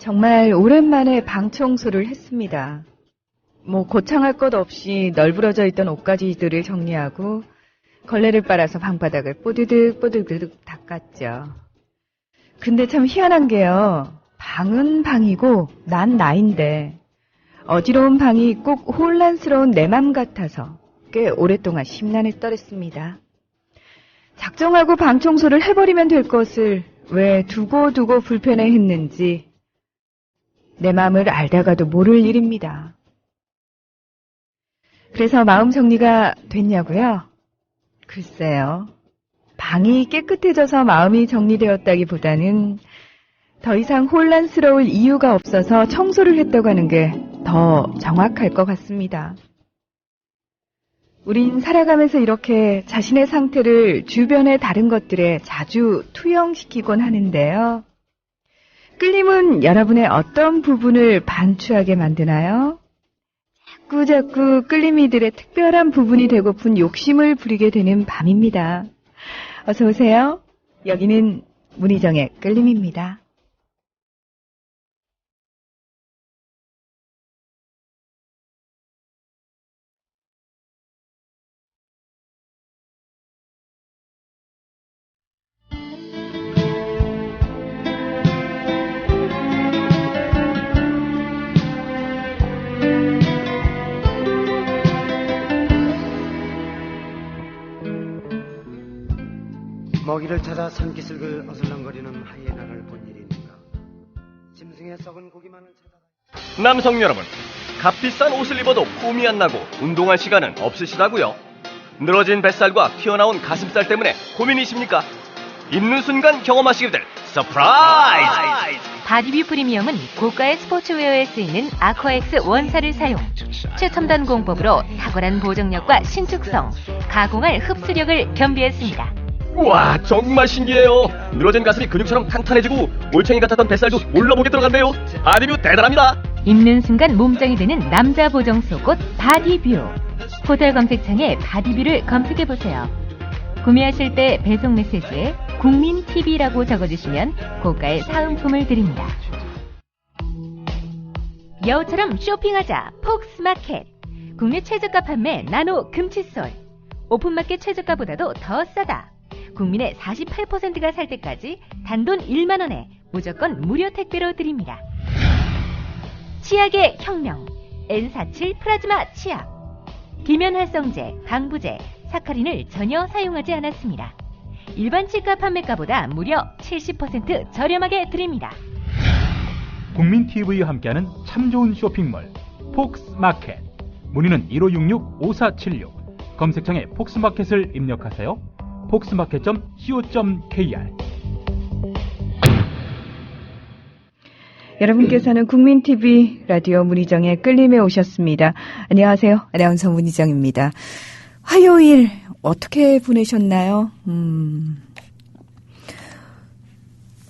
정말 오랜만에 방 청소를 했습니다. 거창할 것 없이 널브러져 있던 옷가지들을 정리하고 걸레를 빨아서 방바닥을 뽀드득 닦았죠. 근데 참 희한한 게요. 방은 방이고 난 나인데 어지러운 방이 꼭 혼란스러운 내 맘 같아서 꽤 오랫동안 심란에 떨었습니다. 작정하고 방 청소를 해버리면 될 것을 왜 두고 불편해했는지 내 마음을 알다가도 모를 일입니다. 그래서 마음 정리가 됐냐고요? 글쎄요. 방이 깨끗해져서 마음이 정리되었다기보다는 더 이상 혼란스러울 이유가 없어서 청소를 했다고 하는 게 더 정확할 것 같습니다. 우린 살아가면서 이렇게 자신의 상태를 주변의 다른 것들에 자주 투영시키곤 하는데요. 끌림은 여러분의 어떤 부분을 반추하게 만드나요? 자꾸 끌림이들의 특별한 부분이 되고픈 욕심을 부리게 되는 밤입니다. 어서 오세요. 여기는 문희정의 끌림입니다. 먹이를 찾아 산기슭을 어슬렁거리는 하이에나를 본 일이니까 짐승의 썩은 고기만을 찾아. 남성 여러분, 값비싼 옷을 입어도 폼이 안 나고 운동할 시간은 없으시다고요? 늘어진 뱃살과 튀어나온 가슴살 때문에 고민이십니까? 입는 순간 경험하시게 될 서프라이즈! 바디뷰 프리미엄은 고가의 스포츠웨어에 쓰이는 아쿠아엑스 원사를 사용, 최첨단 공법으로 탁월한 보정력과 신축성, 가공할 흡수력을 겸비했습니다. 우와, 정말 신기해요. 늘어진 가슴이 근육처럼 탄탄해지고 올챙이 같았던 뱃살도 올라보게 들어간대요. 바디뷰 대단합니다. 입는 순간 몸짱이 되는 남자 보정 속옷 바디뷰. 포털 검색창에 바디뷰를 검색해보세요. 구매하실 때 배송 메시지에 국민TV라고 적어주시면 고가의 사은품을 드립니다. 여우처럼 쇼핑하자 폭스마켓. 국내 최저가 판매 나노 금칫솔. 오픈마켓 최저가보다도 더 싸다. 국민의 48%가 살 때까지 단돈 1만원에 무조건 무료 택배로 드립니다. 치약의 혁명 N47 플라즈마 치약. 기면활성제, 방부제, 사카린을 전혀 사용하지 않았습니다. 일반 치과 판매가보다 무려 70% 저렴하게 드립니다. 국민TV와 함께하는 참 좋은 쇼핑몰 폭스마켓. 문의는 1566-5476. 검색창에 폭스마켓을 입력하세요. 폭스마켓.co.kr. 여러분께서는 국민TV 라디오 문희정의 끌림에 오셨습니다. 안녕하세요. 아나운서 문희정입니다. 화요일 어떻게 보내셨나요?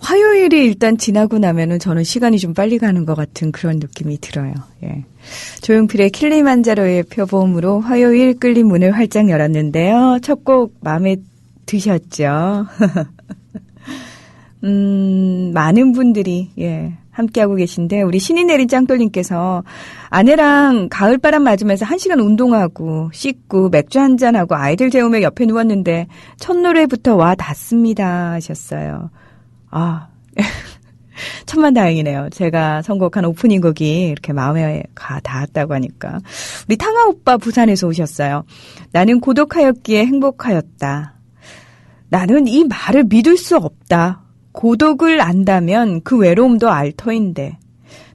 화요일이 일단 지나고 나면은 저는 시간이 좀 빨리 가는 것 같은 그런 느낌이 들어요. 예. 조용필의 킬리만자로의 표범으로 화요일 끌림 문을 활짝 열었는데요. 첫 곡 마음에 드셨죠? 많은 분들이, 함께하고 계신데, 우리 신이 내린 짱돌님께서 아내랑 가을바람 맞으면서 1시간 운동하고, 씻고, 맥주 한잔하고, 아이들 재우며 옆에 누웠는데, 첫 노래부터 와 닿습니다. 하셨어요. 천만다행이네요. 제가 선곡한 오프닝 곡이 이렇게 마음에 닿았다고 하니까. 우리 탕아 오빠 부산에서 오셨어요. 나는 고독하였기에 행복하였다. 나는 이 말을 믿을 수 없다. 고독을 안다면 그 외로움도 알 터인데.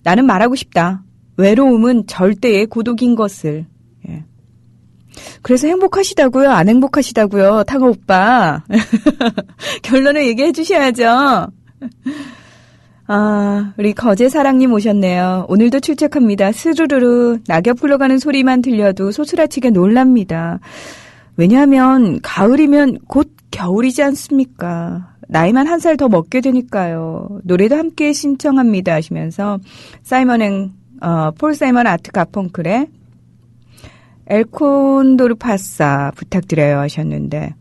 나는 말하고 싶다. 외로움은 절대의 고독인 것을. 예. 그래서 행복하시다고요? 안 행복하시다고요? 탕아 오빠. 결론을 얘기해 주셔야죠. 우리 거제사랑님 오셨네요. 오늘도 출첵합니다. 스르르르 낙엽 흘러가는 소리만 들려도 소스라치게 놀랍니다. 왜냐하면 가을이면 곧 겨울이지 않습니까? 나이만 한 살 더 먹게 되니까요. 노래도 함께 신청합니다 하시면서 폴 사이먼 아트 가펑클의 엘콘도르 파사 부탁드려요 하셨는데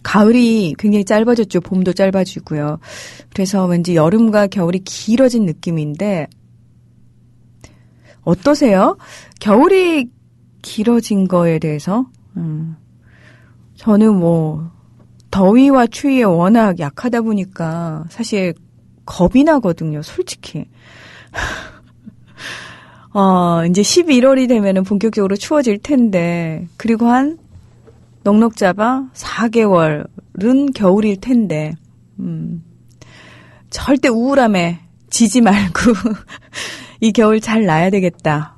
가을이 굉장히 짧아졌죠. 봄도 짧아지고요. 그래서 왠지 여름과 겨울이 길어진 느낌인데 어떠세요? 겨울이 길어진 거에 대해서? 저는 뭐 더위와 추위에 워낙 약하다 보니까 사실 겁이 나거든요. 솔직히. 이제 11월이 되면은 본격적으로 추워질 텐데, 그리고 한 넉넉 잡아 4개월은 겨울일 텐데, 절대 우울함에 지지 말고 이 겨울 잘 나야 되겠다.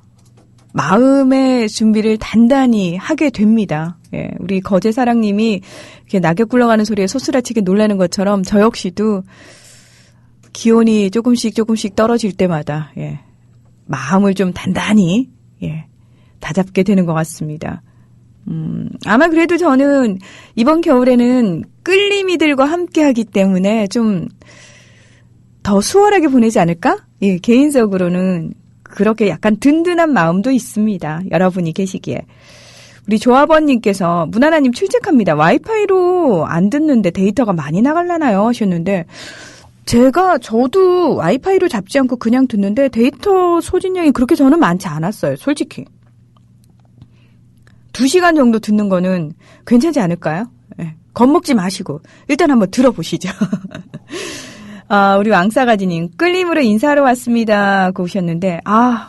마음의 준비를 단단히 하게 됩니다. 예, 우리 거제사랑님이 이렇게 낙엽 굴러가는 소리에 소스라치게 놀라는 것처럼 저 역시도 기온이 조금씩 떨어질 때마다 예, 마음을 좀 단단히 예, 다잡게 되는 것 같습니다. 아마 그래도 저는 이번 겨울에는 끌림이들과 함께하기 때문에 좀 더 수월하게 보내지 않을까? 예, 개인적으로는 그렇게 약간 든든한 마음도 있습니다. 여러분이 계시기에. 우리 조합원님께서 문하나님 출첵합니다. 와이파이로 안 듣는데 데이터가 많이 나갈라나요? 하셨는데 저도 와이파이로 잡지 않고 그냥 듣는데 데이터 소진량이 그렇게 저는 많지 않았어요. 솔직히. 2시간 정도 듣는 거는 괜찮지 않을까요? 네. 겁먹지 마시고 일단 한번 들어보시죠. 우리 왕사가지님 끌림으로 인사하러 왔습니다. 고 오셨는데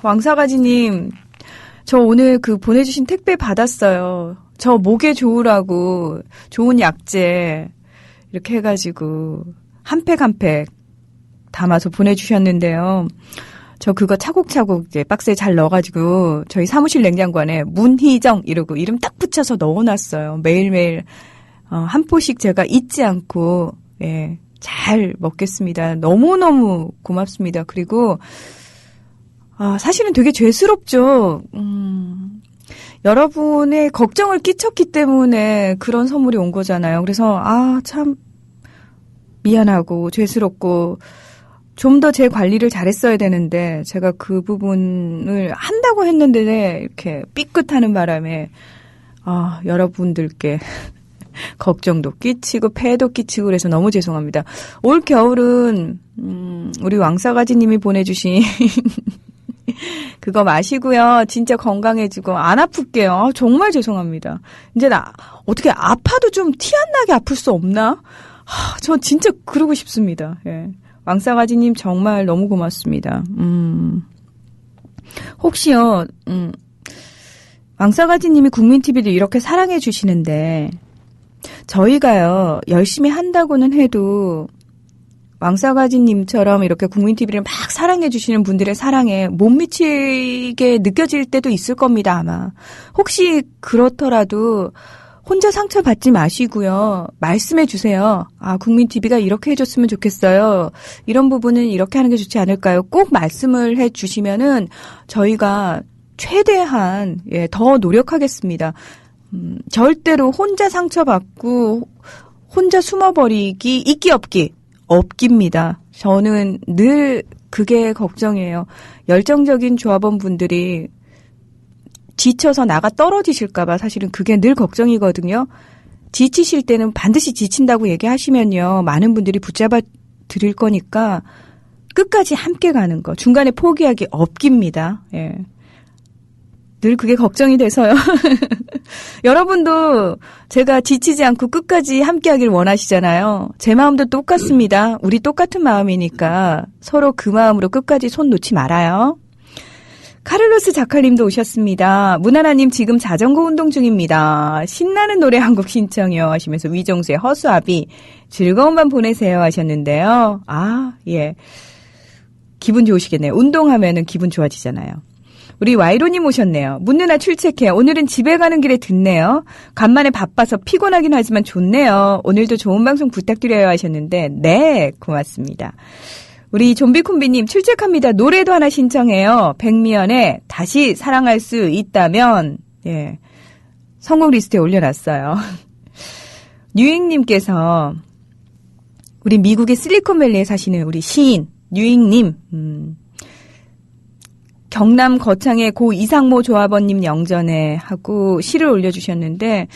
왕사가지님 저 오늘 보내주신 택배 받았어요. 저 목에 좋으라고 좋은 약재 이렇게 해가지고 한 팩 한 팩 담아서 보내주셨는데요. 저 그거 차곡차곡 이제 박스에 잘 넣어가지고 저희 사무실 냉장고 안에 문희정 이러고 이름 딱 붙여서 넣어놨어요. 매일매일 한 포씩 제가 잊지 않고 예, 잘 먹겠습니다. 너무너무 고맙습니다. 그리고 사실은 되게 죄스럽죠. 여러분의 걱정을 끼쳤기 때문에 그런 선물이 온 거잖아요. 그래서 참 미안하고 죄스럽고 좀 더 제 관리를 잘했어야 되는데 제가 그 부분을 한다고 했는데 이렇게 삐끗하는 바람에 여러분들께 걱정도 끼치고 폐도 끼치고 그래서 너무 죄송합니다. 올 겨울은 우리 왕사가지님이 보내주신 그거 마시고요. 진짜 건강해지고 안 아플게요. 정말 죄송합니다. 이제 나 어떻게 아파도 좀 티 안 나게 아플 수 없나? 저 진짜 그러고 싶습니다. 예. 왕사가지님 정말 너무 고맙습니다. 혹시요, 왕사가지님이 국민TV를 이렇게 사랑해 주시는데 저희가요 열심히 한다고는 해도 왕사가지님처럼 이렇게 국민TV를 막 사랑해 주시는 분들의 사랑에 못 미치게 느껴질 때도 있을 겁니다. 아마 혹시 그렇더라도 혼자 상처받지 마시고요. 말씀해 주세요. 국민TV가 이렇게 해줬으면 좋겠어요. 이런 부분은 이렇게 하는 게 좋지 않을까요? 꼭 말씀을 해 주시면은 저희가 최대한 더 노력하겠습니다. 절대로 혼자 상처받고 혼자 숨어버리기 있기 없기 없깁니다. 저는 늘 그게 걱정이에요. 열정적인 조합원분들이 지쳐서 나가 떨어지실까봐 사실은 그게 늘 걱정이거든요. 지치실 때는 반드시 지친다고 얘기하시면요. 많은 분들이 붙잡아 드릴 거니까 끝까지 함께 가는 거. 중간에 포기하기 없깁니다. 예. 늘 그게 걱정이 돼서요. 여러분도 제가 지치지 않고 끝까지 함께 하길 원하시잖아요. 제 마음도 똑같습니다. 우리 똑같은 마음이니까 서로 그 마음으로 끝까지 손 놓지 말아요. 카를로스 자칼님도 오셨습니다. 문하나님 지금 자전거 운동 중입니다. 신나는 노래 한 곡 신청이요 하시면서 위정수의 허수아비 즐거운 밤 보내세요 하셨는데요. 예. 기분 좋으시겠네요. 운동하면은 기분 좋아지잖아요. 우리 와이로님 오셨네요. 문누나 출첵해. 오늘은 집에 가는 길에 듣네요. 간만에 바빠서 피곤하긴 하지만 좋네요. 오늘도 좋은 방송 부탁드려요 하셨는데 네 고맙습니다. 우리 좀비콤비님 출첵합니다. 노래도 하나 신청해요. 백미연의 다시 사랑할 수 있다면 예 성공 리스트에 올려놨어요. 뉴잉님께서 우리 미국의 실리콘밸리에 사시는 우리 시인 뉴잉님 경남 거창의 고 이상모 조합원님 영전에 하고 시를 올려주셨는데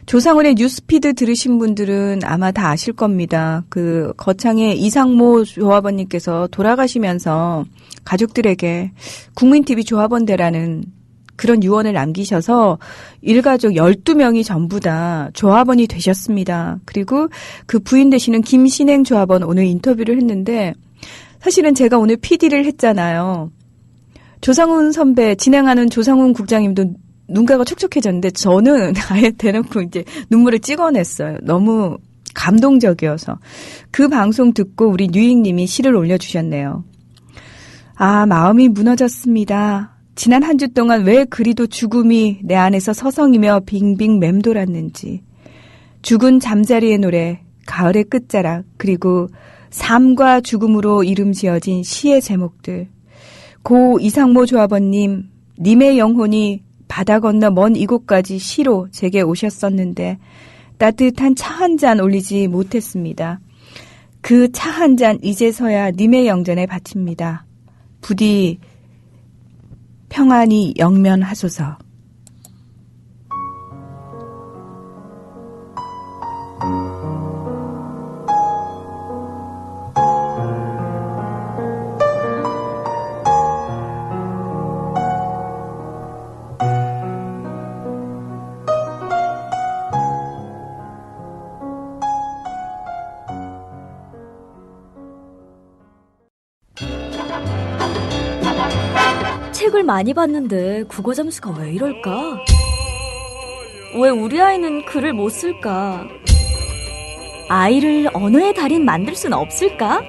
조상훈의 뉴스피드 들으신 분들은 아마 다 아실 겁니다. 그 거창의 이상모 조합원님께서 돌아가시면서 가족들에게 국민TV 조합원 되라는 그런 유언을 남기셔서 일가족 12명이 전부 다 조합원이 되셨습니다. 그리고 그 부인 되시는 김신행 조합원 오늘 인터뷰를 했는데 사실은 제가 오늘 PD를 했잖아요. 조상훈 선배 진행하는 조상훈 국장님도 눈가가 촉촉해졌는데 저는 아예 대놓고 이제 눈물을 찍어냈어요. 너무 감동적이어서. 그 방송 듣고 우리 뉴익님이 시를 올려주셨네요. 아, 마음이 무너졌습니다. 지난 한 주 동안 왜 그리도 죽음이 내 안에서 서성이며 빙빙 맴돌았는지. 죽은 잠자리의 노래, 가을의 끝자락, 그리고 삶과 죽음으로 이름 지어진 시의 제목들. 고 이상모 조합원님, 님의 영혼이 바다 건너 먼 이곳까지 시로 제게 오셨었는데 따뜻한 차 한 잔 올리지 못했습니다. 그 차 한 잔 이제서야 님의 영전에 바칩니다. 부디 평안히 영면하소서. 책을 많이 봤는데 국어 점수가 왜 이럴까? 왜 우리 아이는 글을 못 쓸까? 아이를 언어의 달인 만들 수는 없을까?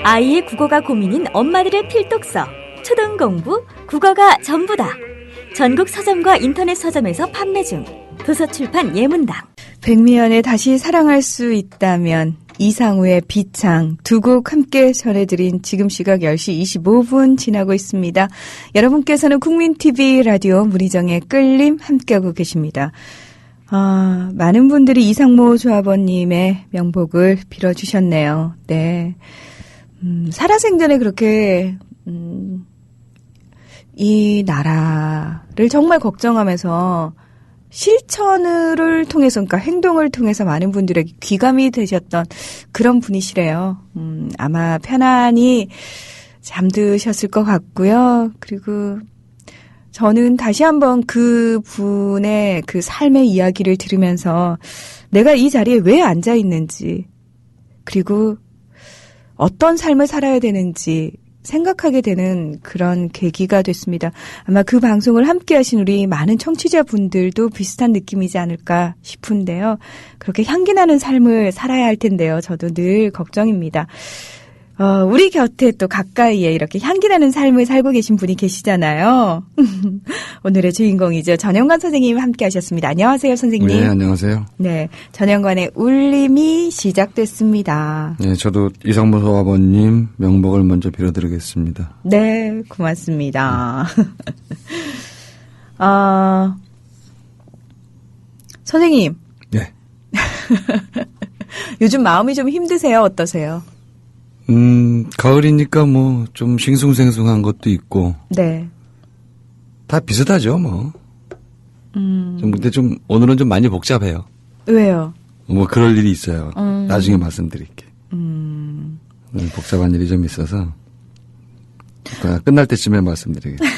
아이의 국어가 고민인 엄마들의 필독서 초등공부 국어가 전부다. 전국 서점과 인터넷 서점에서 판매 중. 도서출판 예문당. 백미연의 다시 사랑할 수 있다면, 이상우의 비창 두 곡 함께 전해드린 지금 시각 10시 25분 지나고 있습니다. 여러분께서는 국민TV 라디오 문희정의 끌림 함께하고 계십니다. 많은 분들이 이상모 조합원님의 명복을 빌어주셨네요. 네. 살아생전에 그렇게 이 나라를 정말 걱정하면서 실천을 통해서, 그러니까 행동을 통해서 많은 분들에게 귀감이 되셨던 그런 분이시래요. 아마 편안히 잠드셨을 것 같고요. 그리고 저는 다시 한번 그 분의 그 삶의 이야기를 들으면서 내가 이 자리에 왜 앉아 있는지, 그리고 어떤 삶을 살아야 되는지 생각하게 되는 그런 계기가 됐습니다. 아마 그 방송을 함께 하신 우리 많은 청취자분들도 비슷한 느낌이지 않을까 싶은데요. 그렇게 향기나는 삶을 살아야 할 텐데요. 저도 늘 걱정입니다. 우리 곁에 또 가까이에 이렇게 향기나는 삶을 살고 계신 분이 계시잖아요. 오늘의 주인공이죠. 전영관 선생님 함께 하셨습니다. 안녕하세요, 선생님. 네, 안녕하세요. 네, 전영관의 울림이 시작됐습니다. 네, 저도 이상모 조합원님 명복을 먼저 빌어드리겠습니다. 네, 고맙습니다. 선생님. 네. 요즘 마음이 좀 힘드세요? 어떠세요? 가을이니까 뭐 좀 싱숭생숭한 것도 있고. 네. 다 비슷하죠, 뭐. 근데 좀 오늘은 좀 많이 복잡해요. 왜요? 뭐 그럴 일이 있어요. 나중에 말씀드릴게. 복잡한 일이 좀 있어서 끝날 때쯤에 말씀드리겠습니다.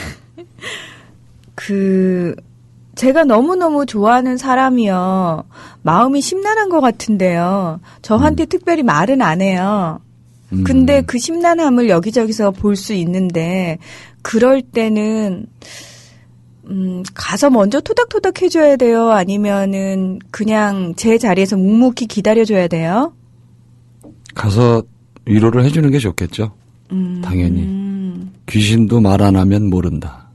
제가 너무너무 좋아하는 사람이요. 마음이 심란한 것 같은데요. 저한테 특별히 말은 안 해요. 근데 그 심란함을 여기저기서 볼 수 있는데, 그럴 때는, 가서 먼저 토닥토닥 해줘야 돼요? 아니면은 그냥 제 자리에서 묵묵히 기다려줘야 돼요? 가서 위로를 해주는 게 좋겠죠. 당연히. 귀신도 말 안 하면 모른다.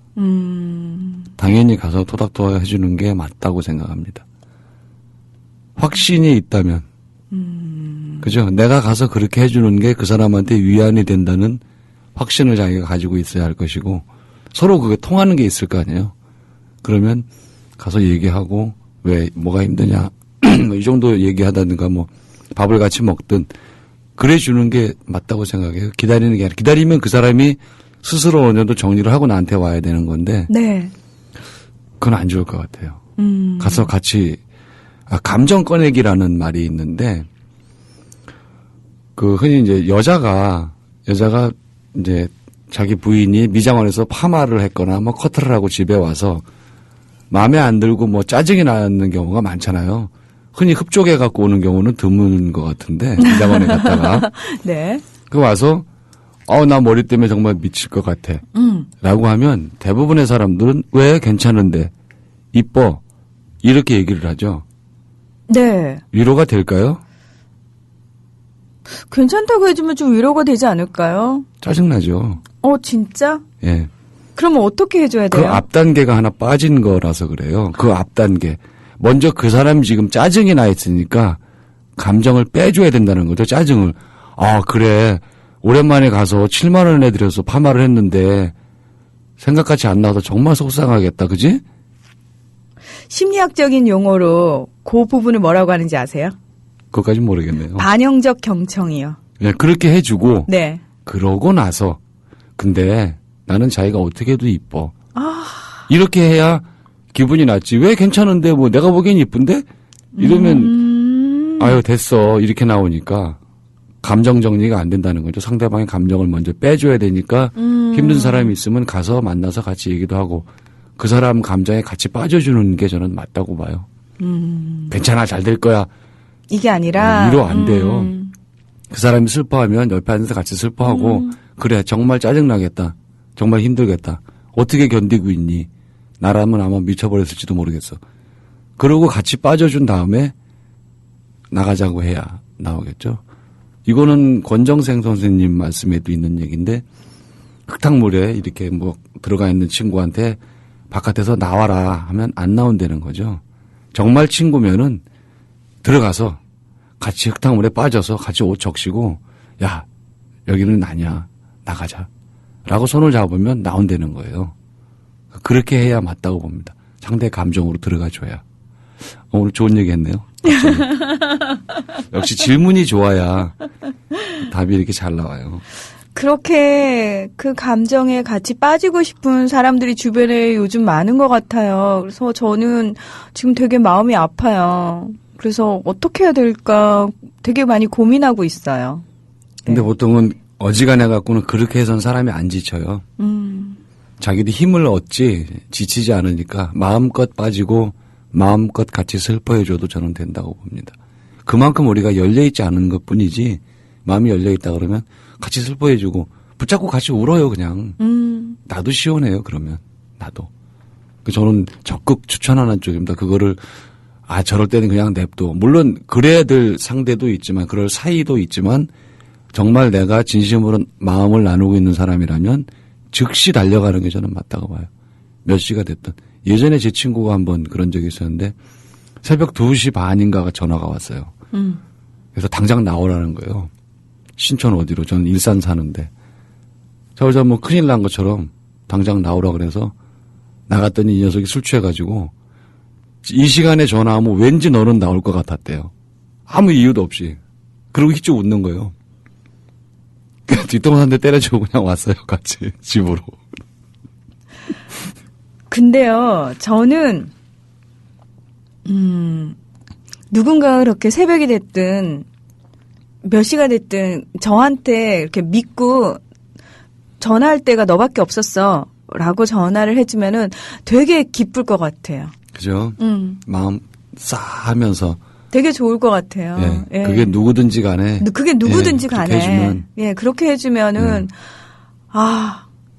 당연히 가서 토닥토닥 해주는 게 맞다고 생각합니다. 확신이 있다면. 그죠? 내가 가서 그렇게 해주는 게 그 사람한테 위안이 된다는 확신을 자기가 가지고 있어야 할 것이고, 서로 그게 통하는 게 있을 거 아니에요? 그러면 가서 얘기하고, 왜, 뭐가 힘드냐, 이 정도 얘기하다든가, 뭐, 밥을 같이 먹든, 그래 주는 게 맞다고 생각해요. 기다리는 게 아니라, 기다리면 그 사람이 스스로 어느 정도 정리를 하고 나한테 와야 되는 건데 네. 그건 안 좋을 것 같아요. 가서 같이 감정 꺼내기라는 말이 있는데 그 흔히 이제 여자가 이제 자기 부인이 미장원에서 파마를 했거나 뭐 커트를 하고 집에 와서 마음에 안 들고 뭐 짜증이 나는 경우가 많잖아요. 흔히 흡족해 갖고 오는 경우는 드문 것 같은데 미장원에 갔다가 네. 그 와서 나 머리 때문에 정말 미칠 것 같아. 라고 하면 대부분의 사람들은 왜 괜찮은데 이뻐 이렇게 얘기를 하죠. 네. 위로가 될까요? 괜찮다고 해주면 좀 위로가 되지 않을까요? 짜증나죠. 진짜? 예. 그러면 어떻게 해줘야 그 돼요? 앞단계가 하나 빠진 거라서 그래요. 그 앞단계. 먼저 그 사람이 지금 짜증이 나 있으니까 감정을 빼줘야 된다는 거죠. 짜증을. 그래. 오랜만에 가서 7만 원 내드려서 파마를 했는데 생각같이 안 나와서 정말 속상하겠다. 그지? 심리학적인 용어로 그 부분을 뭐라고 하는지 아세요? 그것까진 모르겠네요. 반영적 경청이요. 예, 그렇게 해주고 네. 그러고 나서 근데 나는 자기가 어떻게 해도 이뻐. 이렇게 해야 기분이 낫지. 왜 괜찮은데 뭐 내가 보기엔 이쁜데? 이러면 아유 됐어 이렇게 나오니까 감정 정리가 안 된다는 거죠. 상대방의 감정을 먼저 빼줘야 되니까 힘든 사람이 있으면 가서 만나서 같이 얘기도 하고 그 사람 감정에 같이 빠져주는 게 저는 맞다고 봐요. 괜찮아 잘 될 거야. 이게 아니라 위로 안 돼요. 그 사람이 슬퍼하면 옆에 앉아서 같이 슬퍼하고 그래 정말 짜증나겠다. 정말 힘들겠다. 어떻게 견디고 있니? 나라면 아마 미쳐버렸을지도 모르겠어. 그러고 같이 빠져준 다음에 나가자고 해야 나오겠죠. 이거는 권정생 선생님 말씀에도 있는 얘기인데 흙탕물에 이렇게 뭐 들어가 있는 친구한테 바깥에서 나와라 하면 안 나온다는 거죠. 정말 친구면은 들어가서 같이 흙탕물에 빠져서 같이 옷 적시고 야 여기는 아니야 나가자 라고 손을 잡으면 나온다는 거예요. 그렇게 해야 맞다고 봅니다. 상대 감정으로 들어가줘야. 오늘 좋은 얘기 했네요. 역시 질문이 좋아야 답이 이렇게 잘 나와요. 그렇게 그 감정에 같이 빠지고 싶은 사람들이 주변에 요즘 많은 것 같아요. 그래서 저는 지금 되게 마음이 아파요. 그래서 어떻게 해야 될까 되게 많이 고민하고 있어요. 근데 보통은 어지간해 갖고는 그렇게 해서는 사람이 안 지쳐요. 자기도 힘을 얻지 지치지 않으니까 마음껏 빠지고 마음껏 같이 슬퍼해줘도 저는 된다고 봅니다. 그만큼 우리가 열려있지 않은 것뿐이지 마음이 열려있다 그러면 같이 슬퍼해주고 붙잡고 같이 울어요 그냥. 나도 시원해요 그러면. 나도. 저는 적극 추천하는 쪽입니다. 그거를 저럴 때는 그냥 냅둬. 물론 그래야 될 상대도 있지만 그럴 사이도 있지만 정말 내가 진심으로 마음을 나누고 있는 사람이라면 즉시 달려가는 게 저는 맞다고 봐요. 몇 시가 됐든. 예전에 제 친구가 한번 그런 적이 있었는데 새벽 2시 반인가가 전화가 왔어요. 그래서 당장 나오라는 거예요. 신촌 어디로. 저는 일산 사는데. 저 뭐 큰일 난 것처럼 당장 나오라 그래서 나갔더니 이 녀석이 술 취해가지고 이 시간에 전화하면 왠지 너는 나올 것 같았대요. 아무 이유도 없이. 그리고 희쭉 웃는 거예요. 뒷동산 한 대 때려주고 그냥 왔어요. 같이 집으로. 근데요, 저는 누군가가 그렇게 새벽이 됐든 몇 시가 됐든 저한테 이렇게 믿고 전화할 때가 너밖에 없었어 라고 전화를 해주면은 되게 기쁠 것 같아요. 그죠? 마음 싸하면서 되게 좋을 것 같아요. 예. 그게 누구든지 간에. 그게 누구든지 간에. 해주면. 예, 그렇게 해주면은,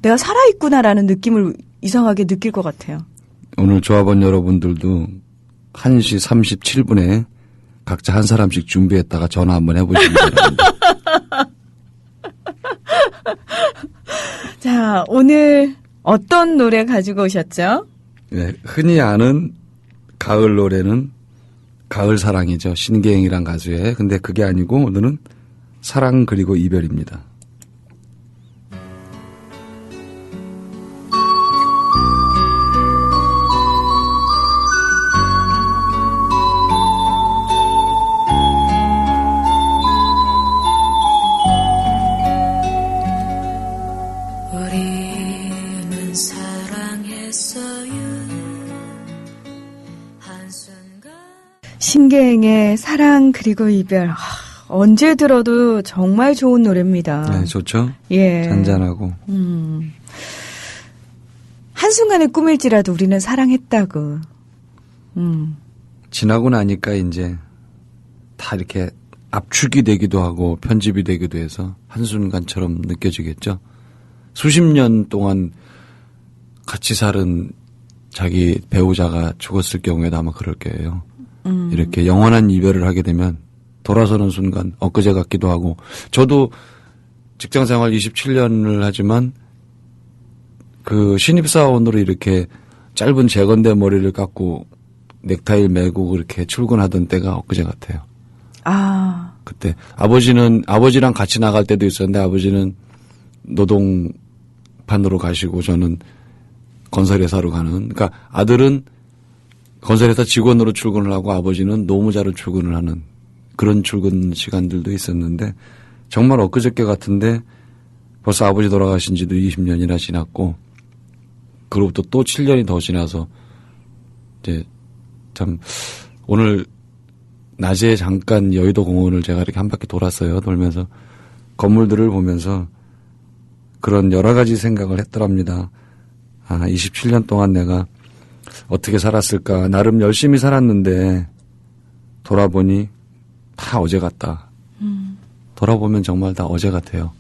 내가 살아있구나라는 느낌을 이상하게 느낄 것 같아요. 오늘 조합원 여러분들도 1시 37분에 각자 한 사람씩 준비했다가 전화 한번 해보시면 됩니다. 자, 오늘 어떤 노래 가지고 오셨죠? 네, 흔히 아는 가을 노래는 가을 사랑이죠. 신계영이란 가수의. 근데 그게 아니고 오늘은 사랑 그리고 이별입니다. 우리 신계행의 사랑 그리고 이별. 언제 들어도 정말 좋은 노래입니다. 네, 좋죠. 예. 잔잔하고. 한순간의 꿈일지라도 우리는 사랑했다고. 지나고 나니까 이제 다 이렇게 압축이 되기도 하고 편집이 되기도 해서 한순간처럼 느껴지겠죠. 수십 년 동안 같이 살은 자기 배우자가 죽었을 경우에도 아마 그럴 거예요. 이렇게 영원한 이별을 하게 되면 돌아서는 순간 엊그제 같기도 하고, 저도 직장생활 27년을 하지만 그 신입사원으로 이렇게 짧은 재건대 머리를 깎고 넥타이를 매고 그렇게 출근하던 때가 엊그제 같아요. 아. 그때 아버지랑 같이 나갈 때도 있었는데 아버지는 노동판으로 가시고 저는 건설회사로 가는, 그러니까 아들은 건설회사 직원으로 출근을 하고 아버지는 노무자로 출근을 하는 그런 출근 시간들도 있었는데, 정말 엊그저께 같은데 벌써 아버지 돌아가신 지도 20년이나 지났고, 그로부터 또 7년이 더 지나서 이제 참 오늘 낮에 잠깐 여의도 공원을 제가 이렇게 한 바퀴 돌았어요. 돌면서 건물들을 보면서 그런 여러 가지 생각을 했더랍니다. 27년 동안 내가 어떻게 살았을까. 나름 열심히 살았는데 돌아보니 다 어제 같다. 돌아보면 정말 다 어제 같아요.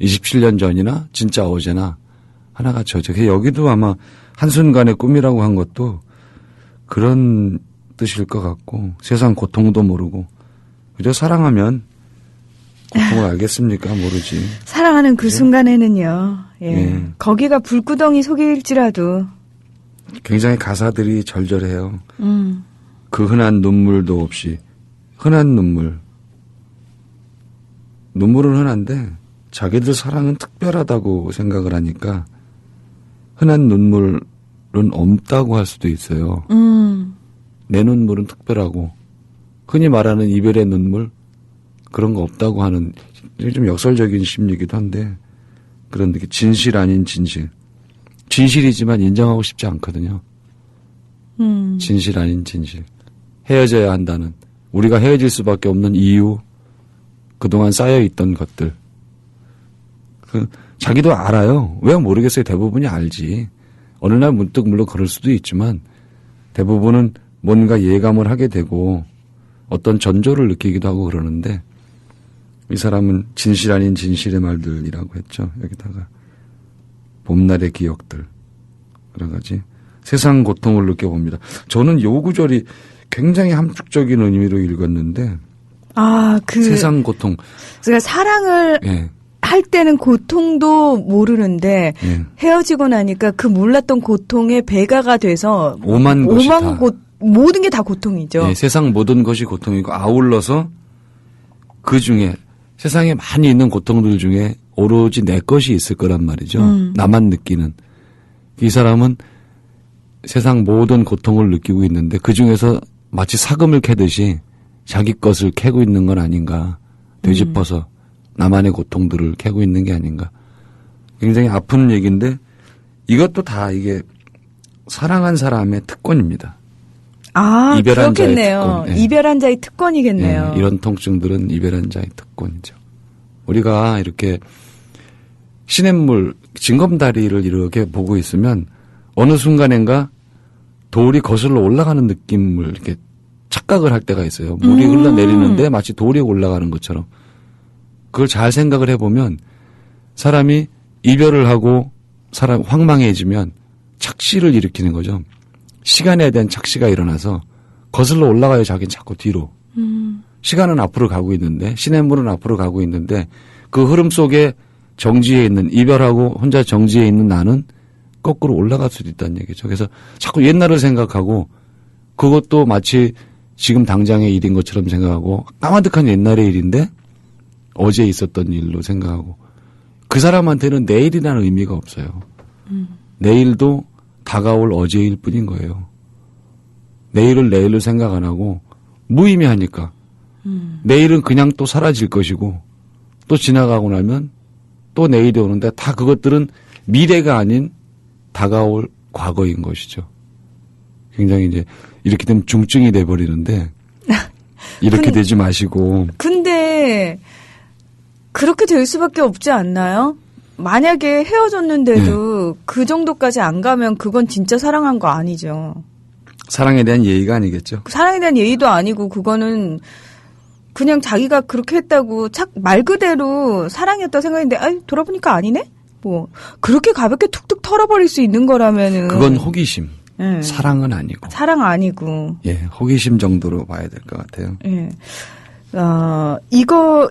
27년 전이나 진짜 어제나 하나같이 어제. 여기도 아마 한순간의 꿈이라고 한 것도 그런 뜻일 것 같고, 세상 고통도 모르고, 그저 사랑하면 고통을 알겠습니까? 모르지. 사랑하는 그 순간에는요. 예. 예. 거기가 불구덩이 속일지라도 굉장히 가사들이 절절해요. 그 흔한 눈물도 없이, 흔한 눈물은 흔한데 자기들 사랑은 특별하다고 생각을 하니까 흔한 눈물은 없다고 할 수도 있어요. 내 눈물은 특별하고, 흔히 말하는 이별의 눈물, 그런 거 없다고 하는 좀 역설적인 심리이기도 한데, 그런 느낌. 진실 아닌 진실. 진실이지만 인정하고 싶지 않거든요. 진실 아닌 진실. 헤어져야 한다는, 우리가 헤어질 수밖에 없는 이유, 그동안 쌓여있던 것들. 자기도 알아요. 왜 모르겠어요. 대부분이 알지. 어느 날 문득 물론 그럴 수도 있지만 대부분은 뭔가 예감을 하게 되고 어떤 전조를 느끼기도 하고 그러는데, 이 사람은 진실 아닌 진실의 말들이라고 했죠. 여기다가 봄날의 기억들, 여러 가지 세상 고통을 느껴봅니다. 저는 요 구절이 굉장히 함축적인 의미로 읽었는데, 세상 고통. 그러니까 사랑을 예. 할 때는 고통도 모르는데 예. 헤어지고 나니까 그 몰랐던 고통에 배가가 돼서 오만 것이 다. 모든 게 다 고통이죠. 예, 세상 모든 것이 고통이고, 아울러서 그 중에 세상에 많이 있는 고통들 중에 오로지 내 것이 있을 거란 말이죠. 나만 느끼는. 이 사람은 세상 모든 고통을 느끼고 있는데 그 중에서 마치 사금을 캐듯이 자기 것을 캐고 있는 건 아닌가. 되짚어서 나만의 고통들을 캐고 있는 게 아닌가. 굉장히 아픈 얘기인데 이것도 다 이게 사랑한 사람의 특권입니다. 이별한 그렇겠네요. 자의 특권. 예. 이별한 자의 특권이겠네요. 예, 이런 통증들은 이별한 자의 특권이죠. 우리가 이렇게 시냇물, 징검다리를 이렇게 보고 있으면 어느 순간인가 돌이 거슬러 올라가는 느낌을 이렇게 착각을 할 때가 있어요. 물이 흘러내리는데 마치 돌이 올라가는 것처럼. 그걸 잘 생각을 해보면 사람이 이별을 하고 사람 황망해지면 착시를 일으키는 거죠. 시간에 대한 착시가 일어나서 거슬러 올라가요. 자기는 자꾸 뒤로. 시간은 앞으로 가고 있는데, 시냇물은 앞으로 가고 있는데 그 흐름 속에 정지해 있는, 이별하고 혼자 정지해 있는 나는 거꾸로 올라갈 수도 있다는 얘기죠. 그래서 자꾸 옛날을 생각하고, 그것도 마치 지금 당장의 일인 것처럼 생각하고, 까마득한 옛날의 일인데 어제 있었던 일로 생각하고, 그 사람한테는 내일이라는 의미가 없어요. 내일도 다가올 어제일 뿐인 거예요. 내일을 내일로 생각 안 하고 무의미하니까. 내일은 그냥 또 사라질 것이고, 또 지나가고 나면 또 내일이 오는데, 다 그것들은 미래가 아닌 다가올 과거인 것이죠. 굉장히 이제 이렇게 되면 중증이 돼버리는데, 이렇게 되지 마시고. 근데 그렇게 될 수밖에 없지 않나요? 만약에 헤어졌는데도 그 정도까지 안 가면 그건 진짜 사랑한 거 아니죠. 사랑에 대한 예의가 아니겠죠. 사랑에 대한 예의도 아니고 그거는 그냥 자기가 그렇게 했다고 말 그대로 사랑이었다고 생각했는데 아이 돌아보니까 아니네? 뭐 그렇게 가볍게 툭툭 털어버릴 수 있는 거라면은 그건 호기심. 사랑은 아니고. 사랑 아니고. 예, 호기심 정도로 봐야 될 것 같아요. 예.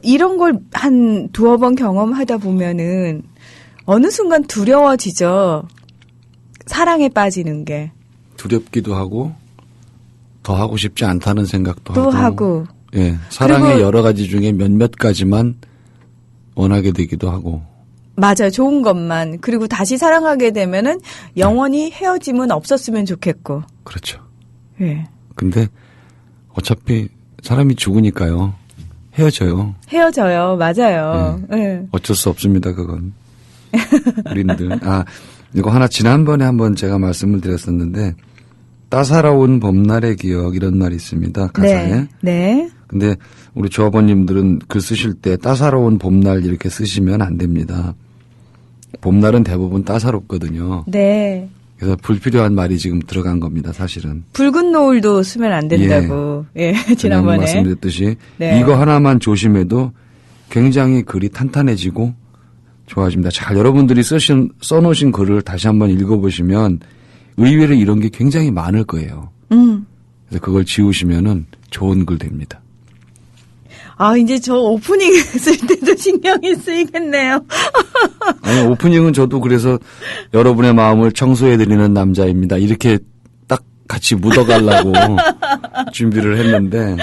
이런 걸 한 두어 번 경험하다 보면은 어느 순간 두려워지죠. 사랑에 빠지는 게. 두렵기도 하고, 더 하고 싶지 않다는 생각도 또 하고. 예, 사랑의 여러 가지 중에 몇몇 가지만 원하게 되기도 하고. 맞아요. 좋은 것만. 그리고 다시 사랑하게 되면은 영원히 헤어짐은 없었으면 좋겠고. 그렇죠. 예. 근데 어차피 사람이 죽으니까요. 헤어져요. 맞아요. 예. 어쩔 수 없습니다, 그건. 우린들. 이거 하나 지난번에 한번 제가 말씀을 드렸었는데, 따사로운 봄날의 기억, 이런 말이 있습니다, 가사에. 네. 근데 우리 조합원님들은 글 쓰실 때 따사로운 봄날 이렇게 쓰시면 안 됩니다. 봄날은 대부분 따사롭거든요. 네. 그래서 불필요한 말이 지금 들어간 겁니다, 사실은. 붉은 노을도 쓰면 안 된다고. 예, 지난번에. 말씀드렸듯이 네. 이거 하나만 조심해도 굉장히 글이 탄탄해지고 좋아집니다. 잘 여러분들이 써놓으신 글을 다시 한번 읽어보시면 의외로 이런 게 굉장히 많을 거예요. 그래서 그걸 지우시면은 좋은 글 됩니다. 이제 저 오프닝 쓸 때도 신경이 쓰이겠네요. 아니, 오프닝은 저도 그래서 여러분의 마음을 청소해드리는 남자입니다. 이렇게 딱 같이 묻어가려고 준비를 했는데,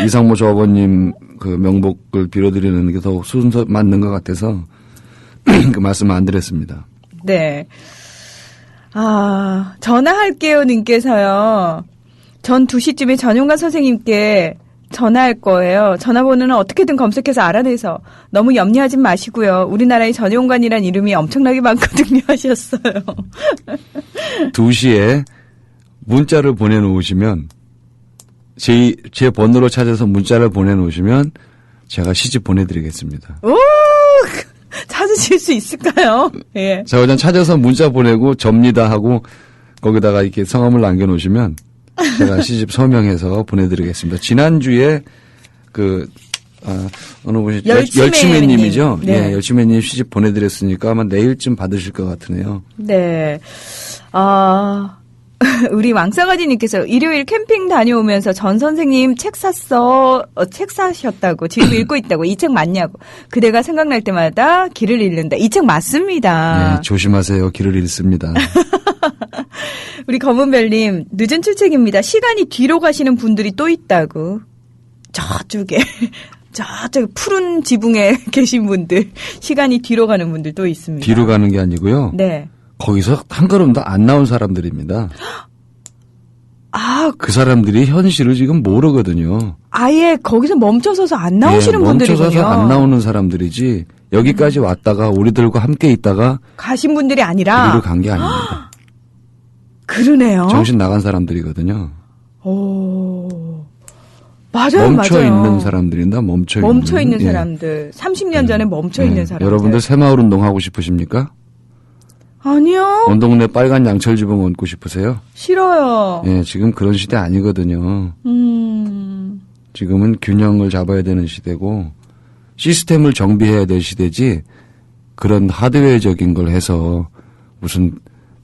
이상모 조합원님 그 명복을 빌어드리는 게 더 순서 맞는 것 같아서 그 말씀을 안 드렸습니다. 네. 전화할게요 님께서요. 전 2시쯤에 전용관 선생님께 전화할 거예요. 전화번호는 어떻게든 검색해서 알아내서 너무 염려하지 마시고요. 우리나라의 전용관이란 이름이 엄청나게 많거든요 하셨어요. 2시에 문자를 보내놓으시면 제 번호로 찾아서 문자를 보내놓으시면 제가 시집 보내드리겠습니다. 오! 찾으실 수 있을까요? 예. 제가 그냥 찾아서 문자 보내고 접니다 하고 거기다가 이렇게 성함을 남겨놓으시면 제가 시집 서명해서 보내드리겠습니다. 지난주에 어느 분이 열치매님이죠? 네. 예, 열치매님 시집 보내드렸으니까 아마 내일쯤 받으실 것 같으네요. 네. 우리 왕싸가지님께서 일요일 캠핑 다녀오면서 전 선생님 책 사셨다고 지금 읽고 있다고 이 책 맞냐고 그대가 생각날 때마다 길을 잃는다. 이 책 맞습니다. 네, 조심하세요. 길을 잃습니다. 우리 검은별님 늦은 출첵입니다. 시간이 뒤로 가시는 분들이 또 있다고. 저쪽에 푸른 지붕에 계신 분들 시간이 뒤로 가는 분들 또 있습니다. 뒤로 가는 게 아니고요. 네. 거기서 한 걸음도 안 나온 사람들입니다. 그 사람들이 현실을 지금 모르거든요. 아예 거기서 멈춰서서 안 나오시는 분들이군요. 멈춰서서 안 나오는 사람들이지 여기까지 왔다가 우리들과 함께 있다가 가신 분들이 아니라 뒤로 간 게 아닙니다. 그러네요. 정신 나간 사람들이거든요. 맞아요. 멈춰있는 사람들입니다. 멈춰있는 사람들. 30년 전에 멈춰있는 사람들. 여러분들 새마을 운동 하고 싶으십니까? 아니요. 온 동네 빨간 양철 지붕 얹고 싶으세요? 싫어요. 예, 지금 그런 시대 아니거든요. 지금은 균형을 잡아야 되는 시대고 시스템을 정비해야 될 시대지 그런 하드웨어적인 걸 해서 무슨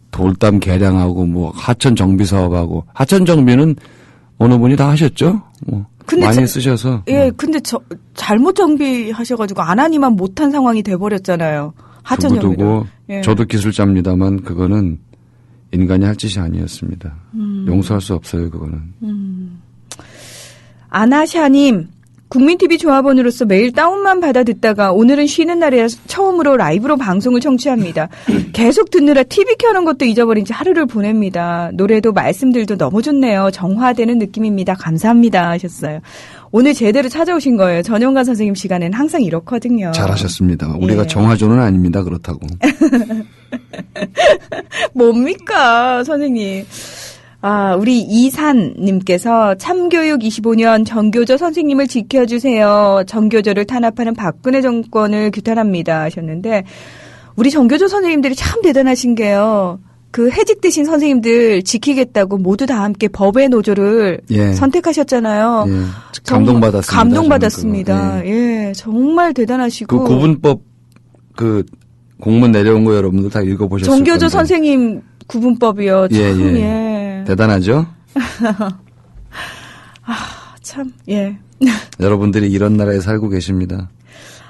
돌담 개량하고 뭐 하천 정비 사업하고 하천 정비는 어느 분이 다 하셨죠? 많이 쓰셔서. 예, 근데 잘못 정비하셔가지고 안 하니만 못한 상황이 돼버렸잖아요. 하천 정비도. 예. 저도 기술자입니다만 그거는 인간이 할 짓이 아니었습니다. 용서할 수 없어요, 그거는. 아나샤님, 국민TV 조합원으로서 매일 다운만 받아 듣다가 오늘은 쉬는 날이라서 처음으로 라이브로 방송을 청취합니다. 계속 듣느라 TV 켜는 것도 잊어버린 지 하루를 보냅니다. 노래도 말씀들도 너무 좋네요. 정화되는 느낌입니다. 감사합니다 하셨어요. 오늘 제대로 찾아오신 거예요. 전용관 선생님 시간에는 항상 이렇거든요. 잘하셨습니다. 우리가 정화조는 아닙니다. 그렇다고. 뭡니까 선생님. 우리 이산님께서 참교육 25년 정교조 선생님을 지켜주세요. 정교조를 탄압하는 박근혜 정권을 규탄합니다 하셨는데 우리 정교조 선생님들이 참 대단하신 게요. 그 해직되신 선생님들 지키겠다고 모두 다 함께 법의 노조를 예. 선택하셨잖아요. 예. 감동받았습니다. 감동받았습니다. 예, 정말 대단하시고. 그 구분법 그 공문 내려온 거 여러분들 다 읽어보셨을 건데. 정교조 선생님 구분법이요. 참, 예. 대단하죠? 참, 예. 여러분들이 이런 나라에 살고 계십니다.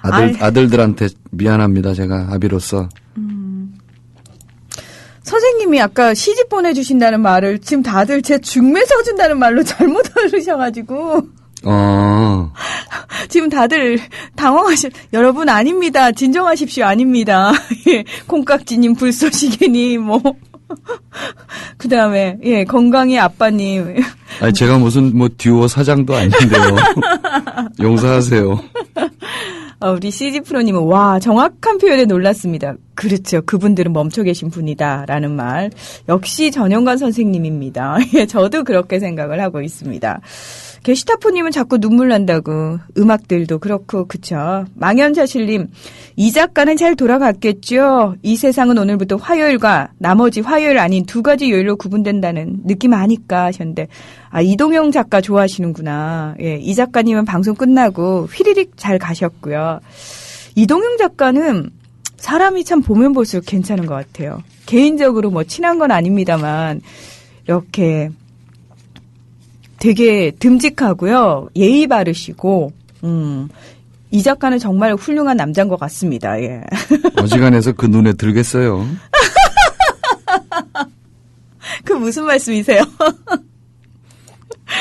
아들들한테 미안합니다. 제가 아비로서. 선생님이 아까 시집 보내주신다는 말을 지금 다들 제 중매 써준다는 말로 잘못 들으셔가지고. 지금 다들 여러분 아닙니다. 진정하십시오. 아닙니다. 예, 콩깍지님, 불쏘시개님, 그 다음에, 예, 건강의 아빠님. 아니, 제가 무슨 듀오 사장도 아닌데요. 용서하세요. 우리 CG 프로님은, 와, 정확한 표현에 놀랐습니다. 그렇죠. 그분들은 멈춰 계신 분이다. 라는 말. 역시 전영관 선생님입니다. 예, 저도 그렇게 생각을 하고 있습니다. 게시타포님은 자꾸 눈물 난다고. 음악들도 그렇고, 그쵸. 망연자실님, 이 작가는 잘 돌아갔겠죠? 이 세상은 오늘부터 화요일과 나머지 화요일 아닌 두 가지 요일로 구분된다는 느낌 아니까 하셨는데, 이동영 작가 좋아하시는구나. 예, 이 작가님은 방송 끝나고 휘리릭 잘 가셨고요. 이동영 작가는 사람이 참 보면 볼수록 괜찮은 것 같아요. 개인적으로 친한 건 아닙니다만, 이렇게, 되게 듬직하고요. 예의 바르시고, 이 작가는 정말 훌륭한 남자인 것 같습니다. 예. 어지간해서 그 눈에 들겠어요. 그 무슨 말씀이세요?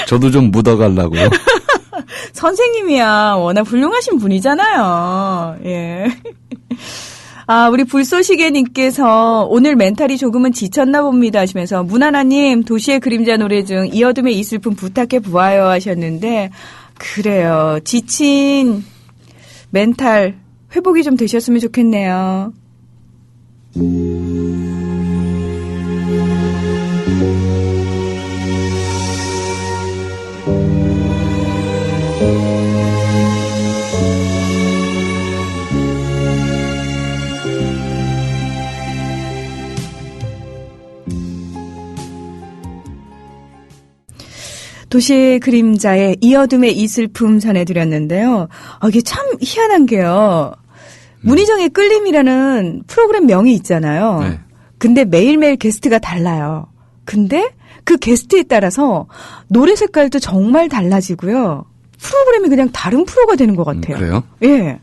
저도 좀 묻어가려고요. 선생님이야. 워낙 훌륭하신 분이잖아요. 예. 우리 불쏘시개님께서 오늘 멘탈이 조금은 지쳤나 봅니다 하시면서 문하나님 도시의 그림자 노래 중 이어둠의 이 슬픔 부탁해 보아요 하셨는데 그래요. 지친 멘탈 회복이 좀 되셨으면 좋겠네요. 도시의 그림자의 이어둠의 이 슬픔 전해드렸는데요. 이게 참 희한한 게요. 문희정의 끌림이라는 프로그램 명이 있잖아요. 네. 근데 매일매일 게스트가 달라요. 근데 그 게스트에 따라서 노래 색깔도 정말 달라지고요. 프로그램이 그냥 다른 프로가 되는 것 같아요. 그래요? 예.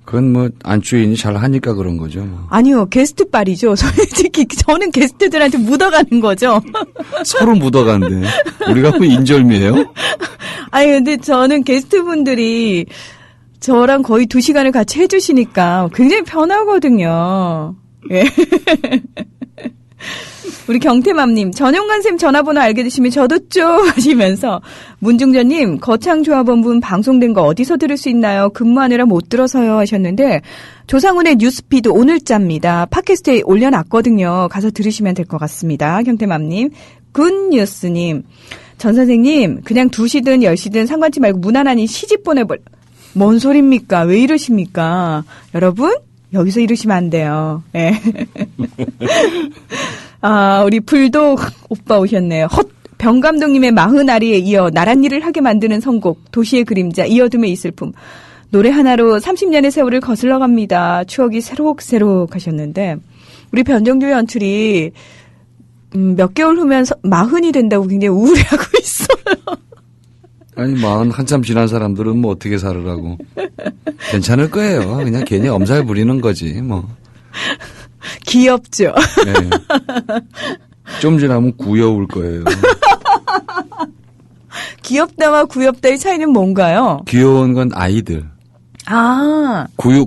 그건 안주인이 잘 하니까 그런 거죠. 아니요. 게스트 빨이죠. 솔직히 저는 게스트들한테 묻어가는 거죠. 서로 묻어간대. 우리가 인절미예요? 아니 근데 저는 게스트분들이 저랑 거의 2시간을 같이 해주시니까 굉장히 편하거든요. 예. 우리 경태맘님, 전용관쌤 전화번호 알게 되시면 저도 좀 하시면서 문중전님, 거창조합원분 방송된 거 어디서 들을 수 있나요? 근무하느라 못 들어서요 하셨는데 조상훈의 뉴스피드 오늘자입니다. 팟캐스트에 올려놨거든요. 가서 들으시면 될 것 같습니다. 경태맘님, 굿뉴스님, 전 선생님 그냥 2시든 10시든 상관치 말고 무난하니 시집 뭔 소리입니까? 왜 이러십니까? 여러분 여기서 이러시면 안 돼요. 예. 우리 불독 오빠 오셨네요. 병 감독님의 40알이에 이어 나란 일을 하게 만드는 선곡 도시의 그림자 이어둠의 이 슬픔 노래 하나로 30년의 세월을 거슬러 갑니다. 추억이 새록새록 하셨는데 우리 변정규 연출이 몇 개월 후면 40이 된다고 굉장히 우울해하고 있어요. 아니 40 한참 지난 사람들은 어떻게 살으라고. 괜찮을 거예요. 그냥 괜히 엄살 부리는 거지 귀엽죠. 네. 좀 지나면 구여울 거예요. 귀엽다와 구엽다의 차이는 뭔가요? 귀여운 건 아이들.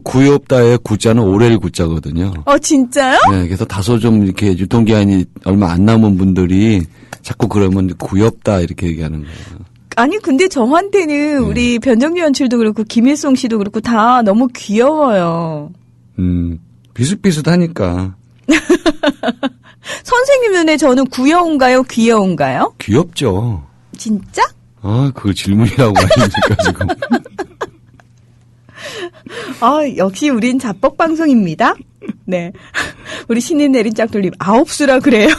구엽다의 구자는 오렐 구자거든요. 진짜요? 네, 그래서 다소 좀 이렇게 유통기한이 얼마 안 남은 분들이 자꾸 그러면 구엽다 이렇게 얘기하는 거예요. 아니 근데 저한테는 우리 변정규 연출도 그렇고 김일송 씨도 그렇고 다 너무 귀여워요. 비슷비슷하니까. 선생님 눈에 저는 귀여운가요? 귀여운가요? 귀엽죠. 진짜? 아, 그거 질문이라고 하십니까, 지금. 역시 우린 자뻑 방송입니다. 네. 우리 신인 내린 짝돌림 9수라 그래요.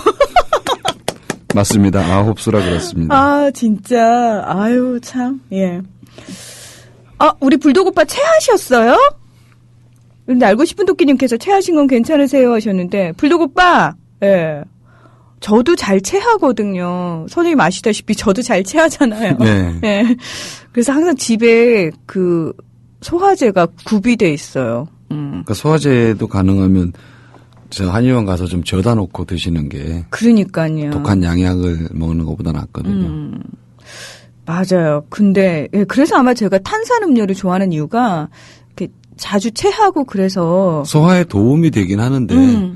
맞습니다. 9수라 그렇습니다. 아, 진짜. 아유, 참. 예. 우리 불독 오빠 체하셨어요? 근데 알고 싶은 토끼님께서 체하신 건 괜찮으세요 하셨는데, 불독 오빠, 예. 저도 잘 체하거든요. 선생님 아시다시피 저도 잘 체하잖아요. 네. 예. 그래서 항상 집에 소화제가 구비돼 있어요. 그러니까 소화제도 가능하면 저 한의원 가서 좀 져다 놓고 드시는 게 그러니까요. 독한 양약을 먹는 것보다 낫거든요. 맞아요. 근데 그래서 아마 제가 탄산음료를 좋아하는 이유가 이렇게 자주 체하고 그래서 소화에 도움이 되긴 하는데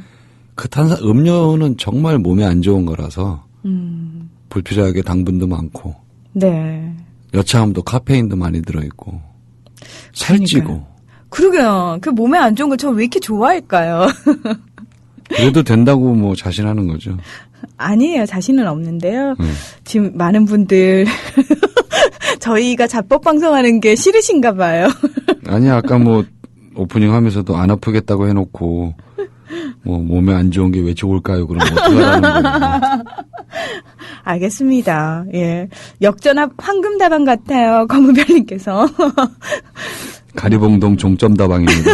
그 탄산 음료는 정말 몸에 안 좋은 거라서 불필요하게 당분도 많고 네. 여차하면 카페인도 많이 들어있고 살찌고 그러게요. 그 몸에 안 좋은 걸 저 왜 이렇게 좋아할까요? 그래도 된다고 뭐 자신하는 거죠. 아니에요. 자신은 없는데요. 지금 많은 분들 저희가 자뻑 방송하는 게 싫으신가 봐요. 아니 아까 뭐 오프닝 하면서도 안 아프겠다고 해놓고 뭐 몸에 안 좋은 게 왜 좋을까요? 그럼 어떡하라는 거예요. 알겠습니다. 예. 역전합 황금다방 같아요. 검은별님께서. 가리봉동 종점다방입니다.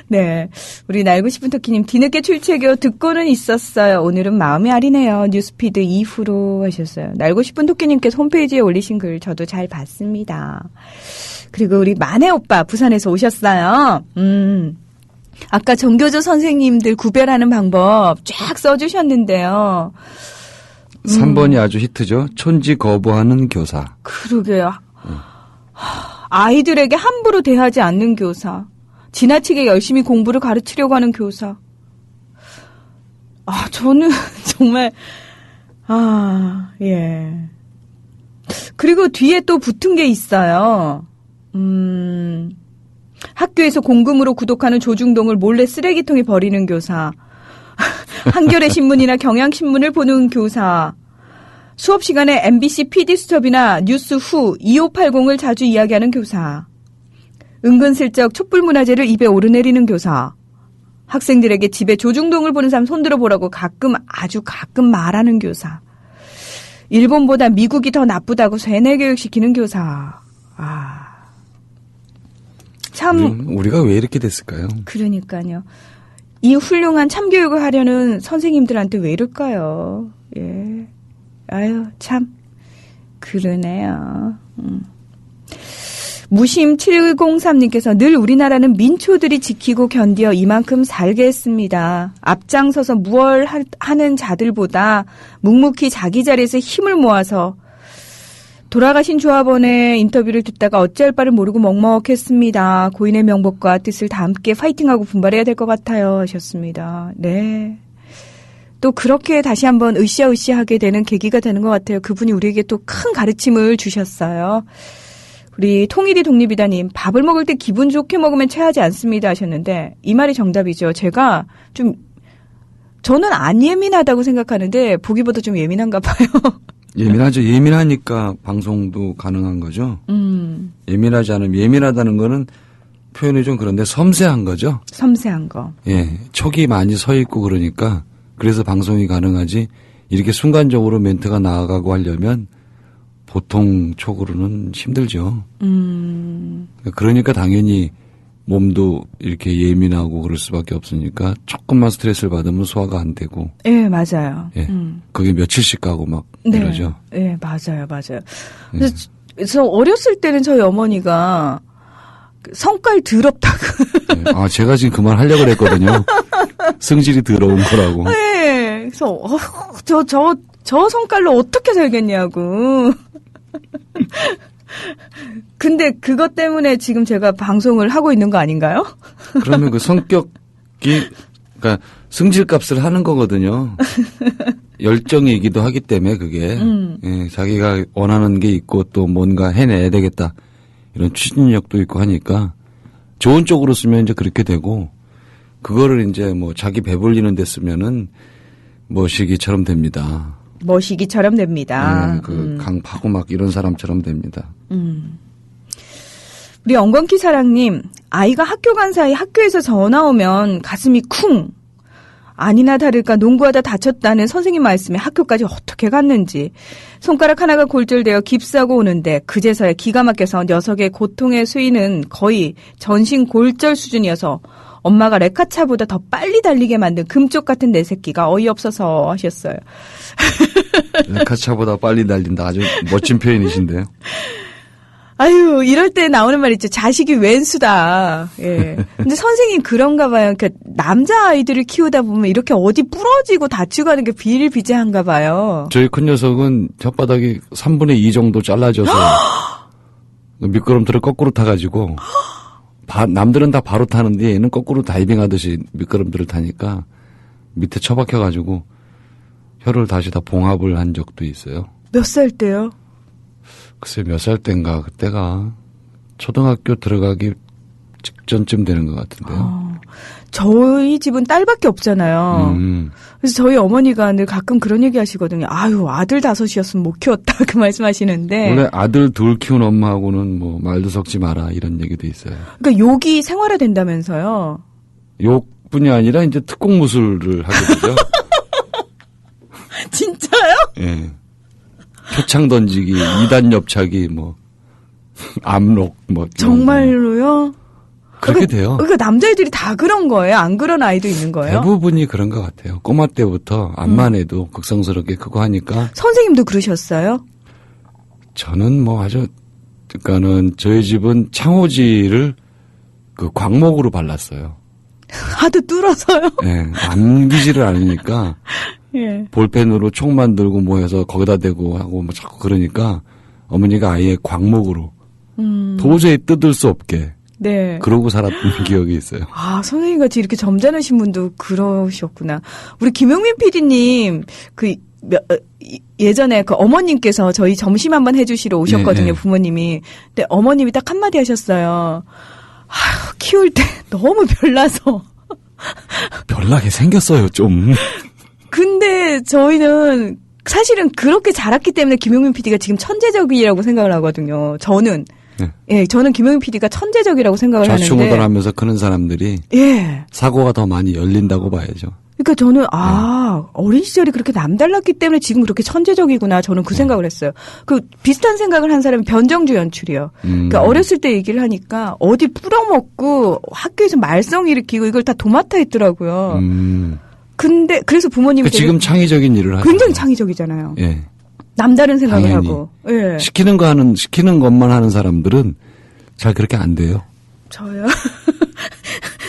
네. 우리 날고 싶은 토끼님, 뒤늦게 출첵여 듣고는 있었어요. 오늘은 마음이 아리네요. 뉴스피드 이후로 하셨어요. 날고 싶은 토끼님께서 홈페이지에 올리신 글 저도 잘 봤습니다. 그리고 우리 만해 오빠 부산에서 오셨어요. 아까 정교조 선생님들 구별하는 방법 쫙 써주셨는데요. 3번이 아주 히트죠. 촌지 거부하는 교사. 그러게요. 아이들에게 함부로 대하지 않는 교사. 지나치게 열심히 공부를 가르치려고 하는 교사. 저는 정말 예. 그리고 뒤에 또 붙은 게 있어요. 학교에서 공금으로 구독하는 조중동을 몰래 쓰레기통에 버리는 교사. 한겨레 신문이나 경향신문을 보는 교사. 수업 시간에 MBC PD수첩이나 뉴스 후 2580을 자주 이야기하는 교사. 은근슬쩍 촛불문화재를 입에 오르내리는 교사. 학생들에게 집에 조중동을 보는 사람 손들어 보라고 아주 가끔 말하는 교사. 일본보다 미국이 더 나쁘다고 세뇌교육시키는 교사. 참. 우리가 왜 이렇게 됐을까요? 그러니까요. 이 훌륭한 참교육을 하려는 선생님들한테 왜 이럴까요? 예. 아유, 참. 그러네요. 무심 703님께서 늘 우리나라는 민초들이 지키고 견디어 이만큼 살게 했습니다. 앞장서서 무얼 하는 자들보다 묵묵히 자기 자리에서 힘을 모아서 돌아가신 조합원의 인터뷰를 듣다가 어찌할 바를 모르고 먹먹했습니다. 고인의 명복과 뜻을 다 함께 파이팅하고 분발해야 될 것 같아요 하셨습니다. 네. 또 그렇게 다시 한번 으쌰으쌰하게 되는 계기가 되는 것 같아요. 그분이 우리에게 또 큰 가르침을 주셨어요. 우리 통일이 독립이다님, 밥을 먹을 때 기분 좋게 먹으면 체하지 않습니다 하셨는데 이 말이 정답이죠. 제가 저는 안 예민하다고 생각하는데 보기보다 좀 예민한가 봐요. 예민하죠. 예민하니까 방송도 가능한 거죠. 예민하지 않으면 예민하다는 거는 표현이 좀 그런데 섬세한 거죠. 섬세한 거. 예, 촉이 많이 서 있고 그러니까 그래서 방송이 가능하지 이렇게 순간적으로 멘트가 나아가고 하려면 보통 촉으로는 힘들죠. 그러니까 당연히 몸도 이렇게 예민하고 그럴 수밖에 없으니까 조금만 스트레스를 받으면 소화가 안 되고. 예, 맞아요. 예, 그게 며칠씩 가고 막 이러죠. 예, 맞아요. 그래서 어렸을 때는 저희 어머니가 성깔 더럽다고. 네. 제가 지금 그 말 하려고 그랬거든요. 성질이 더러운 거라고. 네. 그래서 저 성깔로 어떻게 살겠냐고. 근데 그것 때문에 지금 제가 방송을 하고 있는 거 아닌가요? 그러면 그 성격이 그러니까 승질값을 하는 거거든요. 열정이기도 하기 때문에 그게 예, 자기가 원하는 게 있고 또 뭔가 해내야 되겠다. 이런 추진력도 있고 하니까 좋은 쪽으로 쓰면 이제 그렇게 되고 그거를 이제 뭐 자기 배불리는 데 쓰면은 머시기처럼 됩니다. 머시기처럼 됩니다. 강 파고 막 이런 사람처럼 됩니다. 우리 엉겅키 사랑님, 아이가 학교 간 사이 학교에서 전화 오면 가슴이 쿵. 아니나 다를까 농구하다 다쳤다는 선생님 말씀에 학교까지 어떻게 갔는지. 손가락 하나가 골절되어 깁스하고 오는데 그제서야 기가 막혀서 녀석의 고통의 수위는 거의 전신 골절 수준이어서 엄마가 레카차보다 더 빨리 달리게 만든 금쪽 같은 내 새끼가 어이없어서 하셨어요. 레카차보다 빨리 달린다. 아주 멋진 표현이신데요. 아유, 이럴 때 나오는 말 있죠. 자식이 왼수다. 예. 근데 선생님 그런가 봐요. 그러니까 남자 아이들을 키우다 보면 이렇게 어디 부러지고 다치고 하는 게 비일비재한가 봐요. 저희 큰 녀석은 혓바닥이 3분의 2 정도 잘라져서 미끄럼틀을 거꾸로 타가지고 남들은 다 바로 타는데 얘는 거꾸로 다이빙하듯이 미끄럼틀을 타니까 밑에 처박혀가지고 혀를 다시 다 봉합을 한 적도 있어요. 몇 살 때요? 글쎄 몇 살 땐가 그때가 초등학교 들어가기 직전쯤 되는 것 같은데요. 저희 집은 딸밖에 없잖아요. 그래서 저희 어머니가 늘 가끔 그런 얘기 하시거든요. 아유, 아들 5이었으면 못 키웠다. 그 말씀하시는데. 원래 아들 둘 키운 엄마하고는 뭐 말도 섞지 마라 이런 얘기도 있어요. 그러니까 욕이 생활화된다면서요. 욕뿐이 아니라 이제 특공무술을 하게 되죠. 진짜요? 예. 표창 던지기, 2단 엽차기, 뭐 암록, 뭐 정말로요? 그렇게 돼요. 그러니까 남자애들이 다 그런 거예요? 안 그런 아이도 있는 거예요? 대부분이 그런 것 같아요. 꼬마 때부터 암만 해도 극성스럽게 크고 하니까. 선생님도 그러셨어요? 저는 뭐 아주, 그러니까는 저희 집은 창호지를 그 광목으로 발랐어요. 하도 뚫어서요? 예, 남기지를 않으니까. 예. 볼펜으로 총 만들고 뭐 해서 거기다 대고 하고 뭐 자꾸 그러니까 어머니가 아예 광목으로 도저히 뜯을 수 없게 네. 그러고 살았던 기억이 있어요. 아, 선생님 같이 이렇게 점잖으신 분도 그러셨구나. 우리 김용민 PD님, 예전에 그 어머님께서 저희 점심 한번 해주시러 오셨거든요, 네, 네. 부모님이. 근데 어머님이 딱 한마디 하셨어요. 아휴, 키울 때 너무 별나서. 별나게 생겼어요, 좀. 근데 저희는 사실은 그렇게 자랐기 때문에 김용민 PD가 지금 천재적이라고 생각을 하거든요. 저는. 네. 예, 저는 김용민 PD가 천재적이라고 생각을 하는데. 좌충우돌하면서 크는 사람들이 예. 사고가 더 많이 열린다고 봐야죠. 그러니까 저는 어린 시절이 그렇게 남달랐기 때문에 지금 그렇게 천재적이구나. 저는 그 생각을 했어요. 그 비슷한 생각을 한 사람이 변정주 연출이요. 그러니까 어렸을 때 얘기를 하니까 어디 뿌려먹고 학교에서 말썽 일으키고 이걸 다 도맡아 했더라고요. 근데 그래서 부모님이 지금 창의적인 일을 하죠. 굉장히 창의적이잖아요. 예. 남다른 생각을 당연히. 하고. 예. 시키는 것만 하는 사람들은 잘 그렇게 안 돼요. 저요.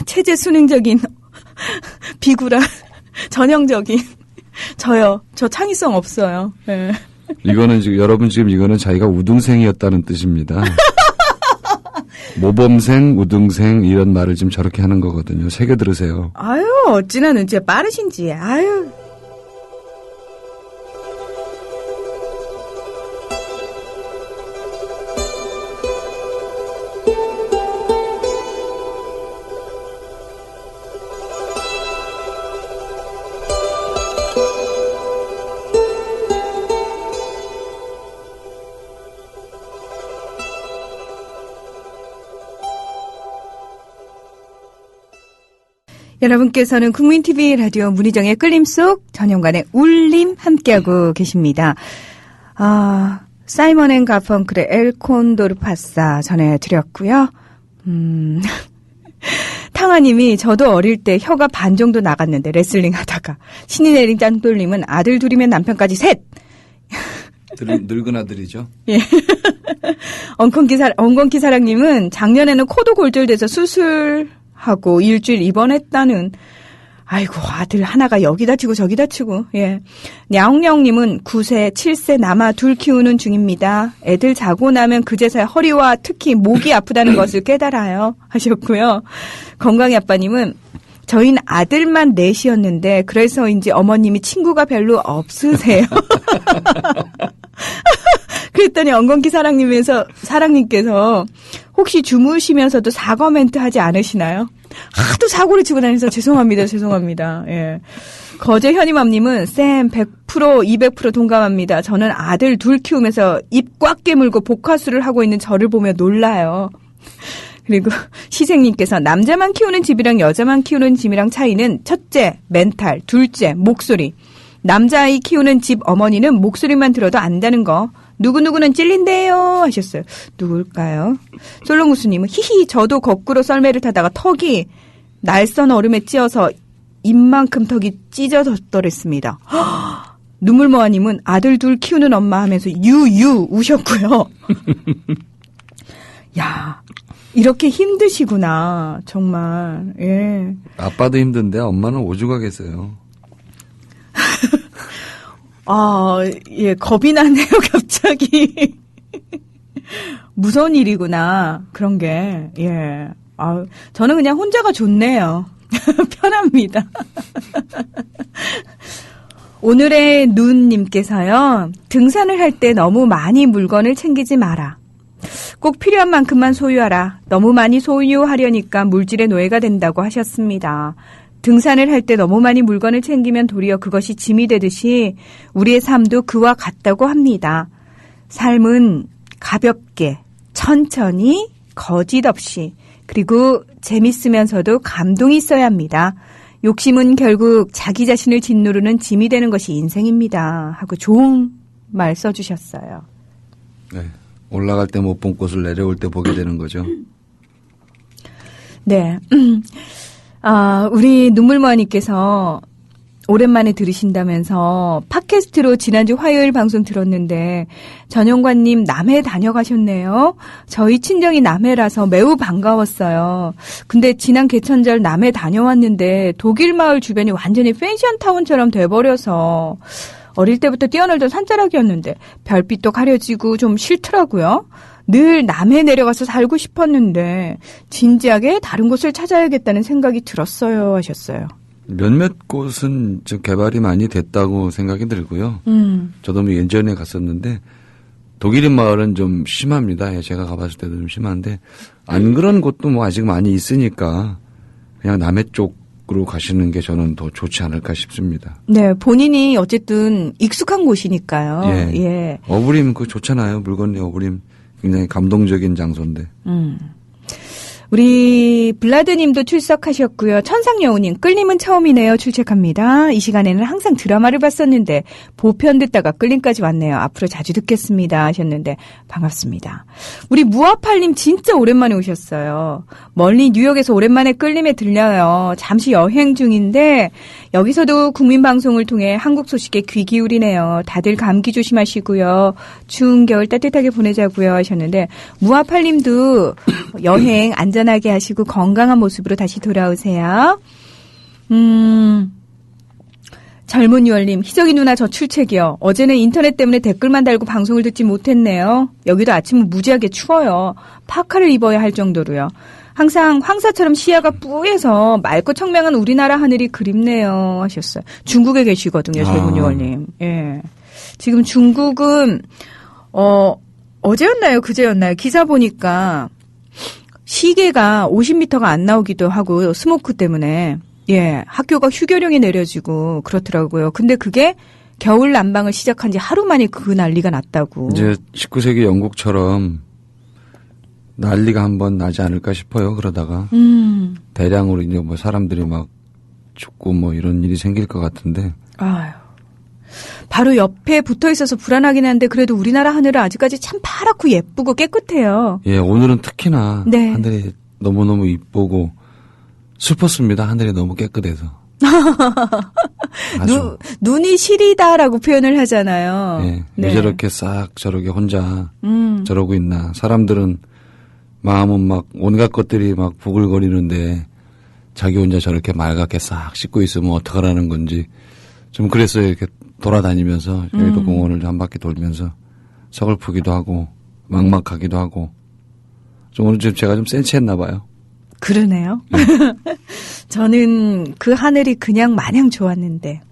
체제 순응적인 비굴한 전형적인 저요. 저 창의성 없어요. 예. 이거는 지금 여러분 지금 이거는 자기가 우등생이었다는 뜻입니다. 모범생, 우등생 이런 말을 지금 저렇게 하는 거거든요. 새겨 들으세요. 아유, 어찌나 눈치가 빠르신지. 아유. 여러분께서는 국민TV 라디오 문희정의 끌림 속 전영관의 울림 함께하고 계십니다. 사이먼 앤 가펑클의 엘 콘도르 파사 전해드렸고요. 탕아님이 저도 어릴 때 혀가 반 정도 나갔는데 레슬링 하다가 신이 내린 짱돌림은 아들 둘이면 남편까지 셋. 늙은 아들이죠. 예. 엉겅키 사랑님은 작년에는 코도 골절돼서 수술하고 일주일 입원했다는. 아이고, 아들 하나가 여기 다치고 저기 다치고. 예. 냐옹냐옹님은 9세, 7세 남아 둘 키우는 중입니다. 애들 자고 나면 그제서야 허리와 특히 목이 아프다는 것을 깨달아요. 하셨고요. 건강이 아빠님은 저희는 아들만 넷이었는데 그래서인지 어머님이 친구가 별로 없으세요. 그랬더니 엉겅키 사랑님께서 혹시 주무시면서도 사과 멘트 하지 않으시나요? 하도 사고를 치고 다니면서 죄송합니다. 예. 거제 현이맘님은 쌤 100% 200% 동감합니다. 저는 아들 둘 키우면서 입 꽉 깨물고 복화술을 하고 있는 저를 보며 놀라요. 그리고 시생님께서 남자만 키우는 집이랑 여자만 키우는 집이랑 차이는 첫째, 멘탈, 둘째, 목소리. 남자아이 키우는 집 어머니는 목소리만 들어도 안다는 거. 누구누구는 찔린대요 하셨어요. 누굴까요? 솔롱구스님은 히히 저도 거꾸로 썰매를 타다가 턱이 날선 얼음에 찧어서 입만큼 턱이 찢어졌더랬습니다. 눈물모아님은 아들 둘 키우는 엄마 하면서 유유 우셨고요. 야 이렇게 힘드시구나 정말. 예. 아빠도 힘든데 엄마는 오죽하겠어요. 예, 겁이 나네요, 갑자기. 무서운 일이구나, 그런 게, 예. 저는 그냥 혼자가 좋네요. 편합니다. 오늘의 눈님께서요, 등산을 할 때 너무 많이 물건을 챙기지 마라. 꼭 필요한 만큼만 소유하라. 너무 많이 소유하려니까 물질의 노예가 된다고 하셨습니다. 등산을 할 때 너무 많이 물건을 챙기면 도리어 그것이 짐이 되듯이 우리의 삶도 그와 같다고 합니다. 삶은 가볍게, 천천히, 거짓 없이, 그리고 재밌으면서도 감동이 있어야 합니다. 욕심은 결국 자기 자신을 짓누르는 짐이 되는 것이 인생입니다. 하고 좋은 말 써주셨어요. 네, 올라갈 때 못 본 꽃을 내려올 때 보게 되는 거죠. 네. 우리 눈물모아님께서 오랜만에 들으신다면서 팟캐스트로 지난주 화요일 방송 들었는데 전용관님 남해 다녀가셨네요. 저희 친정이 남해라서 매우 반가웠어요. 근데 지난 개천절 남해 다녀왔는데 독일 마을 주변이 완전히 펜션타운처럼 돼버려서 어릴 때부터 뛰어놀던 산자락이었는데 별빛도 가려지고 좀 싫더라고요. 늘 남해 내려가서 살고 싶었는데 진지하게 다른 곳을 찾아야겠다는 생각이 들었어요 하셨어요. 몇몇 곳은 좀 개발이 많이 됐다고 생각이 들고요. 저도 뭐 예전에 갔었는데 독일인 마을은 좀 심합니다. 제가 가봤을 때도 좀 심한데 안 그런 곳도 뭐 아직 많이 있으니까 그냥 남해 쪽으로 가시는 게 저는 더 좋지 않을까 싶습니다. 네, 본인이 어쨌든 익숙한 곳이니까요. 예. 예. 어부림 그거 좋잖아요. 물건의 어부림. 굉장히 감동적인 장소인데. 우리 블라드님도 출석하셨고요. 천상여우님 끌림은 처음이네요. 출첵합니다. 이 시간에는 항상 드라마를 봤었는데 보편 듣다가 끌림까지 왔네요. 앞으로 자주 듣겠습니다 하셨는데 반갑습니다. 우리 무아팔님 진짜 오랜만에 오셨어요. 멀리 뉴욕에서 오랜만에 끌림에 들려요. 잠시 여행 중인데 여기서도 국민방송을 통해 한국 소식에 귀 기울이네요. 다들 감기 조심하시고요. 추운 겨울 따뜻하게 보내자고요 하셨는데 무아팔님도 여행 안전하게 하시고 건강한 모습으로 다시 돌아오세요. 젊은 유월님, 희정이 누나 저 출첵이요. 어제는 인터넷 때문에 댓글만 달고 방송을 듣지 못했네요. 여기도 아침은 무지하게 추워요. 파카를 입어야 할 정도로요. 항상 황사처럼 시야가 뿌해서 맑고 청명한 우리나라 하늘이 그립네요 하셨어요. 중국에 계시거든요, 젊은 유월님. 예. 지금 중국은 어제였나요, 그제였나요? 기사 보니까 시계가 50m가 안 나오기도 하고 스모크 때문에 예 학교가 휴교령이 내려지고 그렇더라고요. 근데 그게 겨울 난방을 시작한 지 하루 만에 그 난리가 났다고. 이제 19세기 영국처럼 난리가 한번 나지 않을까 싶어요. 그러다가 대량으로 이제 뭐 사람들이 막 죽고 뭐 이런 일이 생길 것 같은데. 아유. 바로 옆에 붙어 있어서 불안하긴 한데 그래도 우리나라 하늘은 아직까지 참 파랗고 예쁘고 깨끗해요. 예, 오늘은 특히나 네. 하늘이 너무너무 이쁘고 슬펐습니다. 하늘이 너무 깨끗해서. 아주. 눈이 시리다라고 표현을 하잖아요. 예, 네. 왜 저렇게 싹 저렇게 혼자 저러고 있나. 사람들은 마음은 막 온갖 것들이 막 부글거리는데 자기 혼자 저렇게 맑게 싹 씻고 있으면 어떡하라는 건지 좀 그랬어요. 이렇게 돌아다니면서 여의도 공원을 한 바퀴 돌면서 서글프기도 하고 막막하기도 하고 좀 오늘 좀 제가 좀 센치했나 봐요. 그러네요. 저는 그 하늘이 그냥 마냥 좋았는데.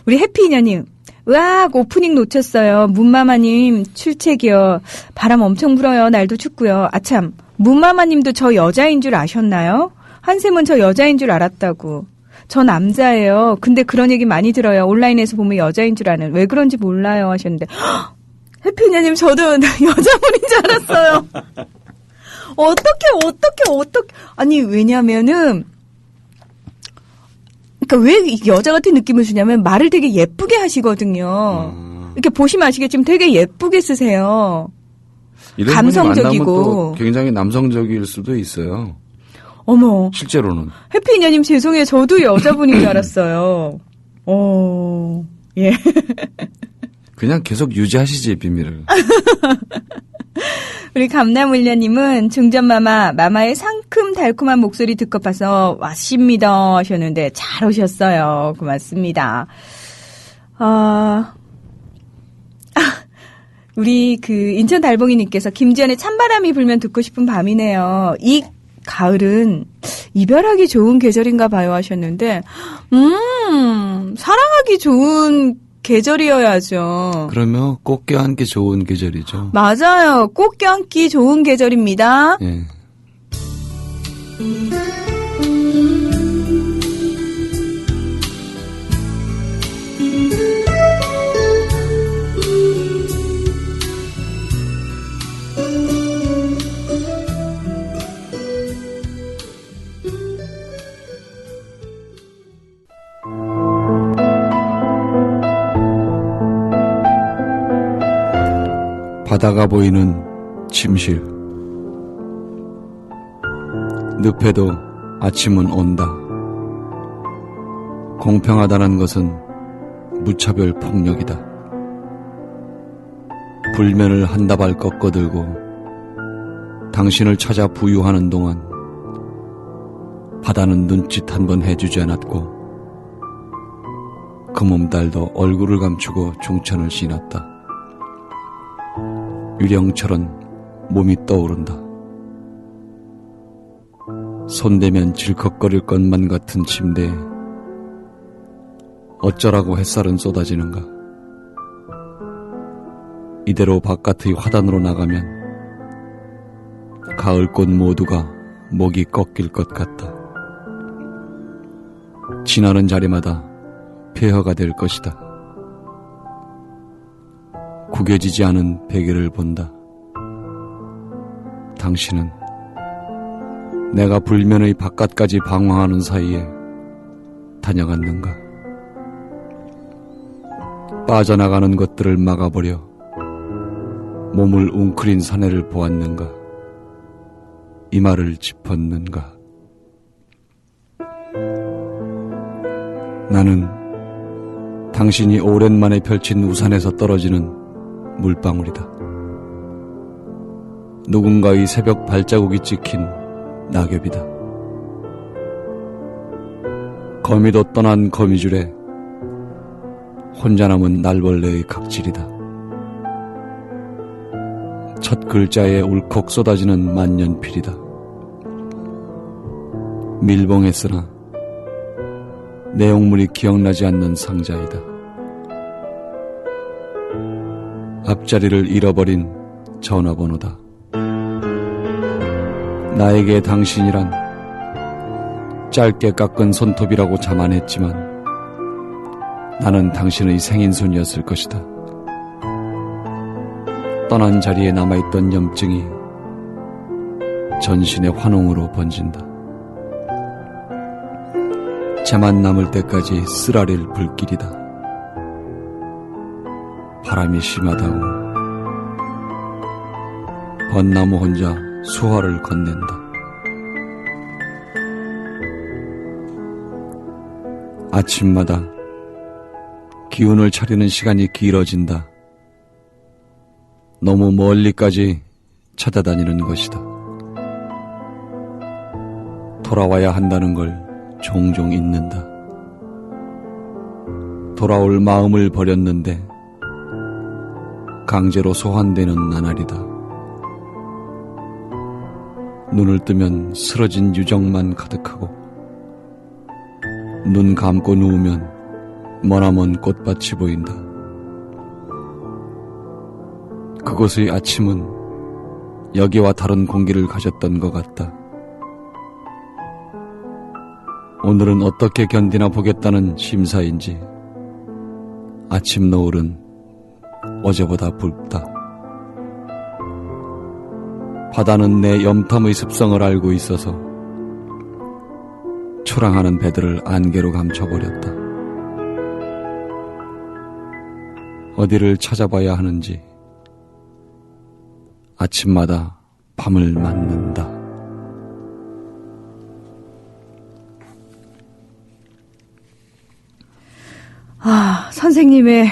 우리 해피이녀님. 으악 오프닝 놓쳤어요. 문마마님 출첵이요. 바람 엄청 불어요. 날도 춥고요. 아참 문마마님도 저 여자인 줄 아셨나요? 한샘은 저 여자인 줄 알았다고. 저 남자예요. 근데 그런 얘기 많이 들어요. 온라인에서 보면 여자인 줄 아는. 왜 그런지 몰라요 하셨는데 해피니님 저도 여자분인 줄 알았어요. 어떻게 아니 왜냐면은 그러니까 왜 여자 같은 느낌을 주냐면 말을 되게 예쁘게 하시거든요. 이렇게 보시면 아시겠지만 되게 예쁘게 쓰세요. 이런 감성적이고 분이 만나면 또 굉장히 남성적일 수도 있어요. 어머. 실제로는. 해피니님 죄송해요. 저도 여자분인 줄 알았어요. 예. 그냥 계속 유지하시지 비밀을. 우리 감나물려님은 중전마마의 상큼 달콤한 목소리 듣고 봐서 왔습니다 하셨는데 잘 오셨어요. 고맙습니다. 우리 인천 달봉이님께서 김지연의 찬바람이 불면 듣고 싶은 밤이네요. 이 가을은 이별하기 좋은 계절인가 봐요 하셨는데 사랑하기 좋은 계절이어야죠. 그러면 꼭 껴안기 좋은 계절이죠. 맞아요. 꼭 껴안기 좋은 계절입니다. 예. 바다가 보이는 침실. 늪에도 아침은 온다. 공평하다는 것은 무차별 폭력이다. 불면을 한 다발 꺾어들고 당신을 찾아 부유하는 동안 바다는 눈짓 한 번 해주지 않았고 그 몸딸도 얼굴을 감추고 중천을 신었다. 유령처럼 몸이 떠오른다. 손대면 질컥거릴 것만 같은 침대에 어쩌라고 햇살은 쏟아지는가. 이대로 바깥의 화단으로 나가면 가을꽃 모두가 목이 꺾일 것 같다. 지나는 자리마다 폐허가 될 것이다. 구겨지지 않은 베개를 본다. 당신은 내가 불면의 바깥까지 방황하는 사이에 다녀갔는가? 빠져나가는 것들을 막아버려 몸을 웅크린 사내를 보았는가? 이마를 짚었는가? 나는 당신이 오랜만에 펼친 우산에서 떨어지는 물방울이다. 누군가의 새벽 발자국이 찍힌 낙엽이다. 거미도 떠난 거미줄에 혼자 남은 날벌레의 각질이다. 첫 글자에 울컥 쏟아지는 만년필이다. 밀봉에 쓰나 내용물이 기억나지 않는 상자이다. 앞자리를 잃어버린 전화번호다. 나에게 당신이란 짧게 깎은 손톱이라고 자만했지만 나는 당신의 생인손이었을 것이다. 떠난 자리에 남아있던 염증이 전신의 환웅으로 번진다. 재만 남을 때까지 쓰라릴 불길이다. 바람이 심하다고 벚나무 혼자 수화를 건넨다. 아침마다 기운을 차리는 시간이 길어진다. 너무 멀리까지 찾아다니는 것이다. 돌아와야 한다는 걸 종종 잊는다. 돌아올 마음을 버렸는데 강제로 소환되는 나날이다. 눈을 뜨면 쓰러진 유정만 가득하고 눈 감고 누우면 머나먼 꽃밭이 보인다. 그곳의 아침은 여기와 다른 공기를 가졌던 것 같다. 오늘은 어떻게 견디나 보겠다는 심사인지 아침 노을은 어제보다 붉다. 바다는 내 염탐의 습성을 알고 있어서 초랑하는 배들을 안개로 감춰버렸다. 어디를 찾아봐야 하는지 아침마다 밤을 맞는다. 선생님의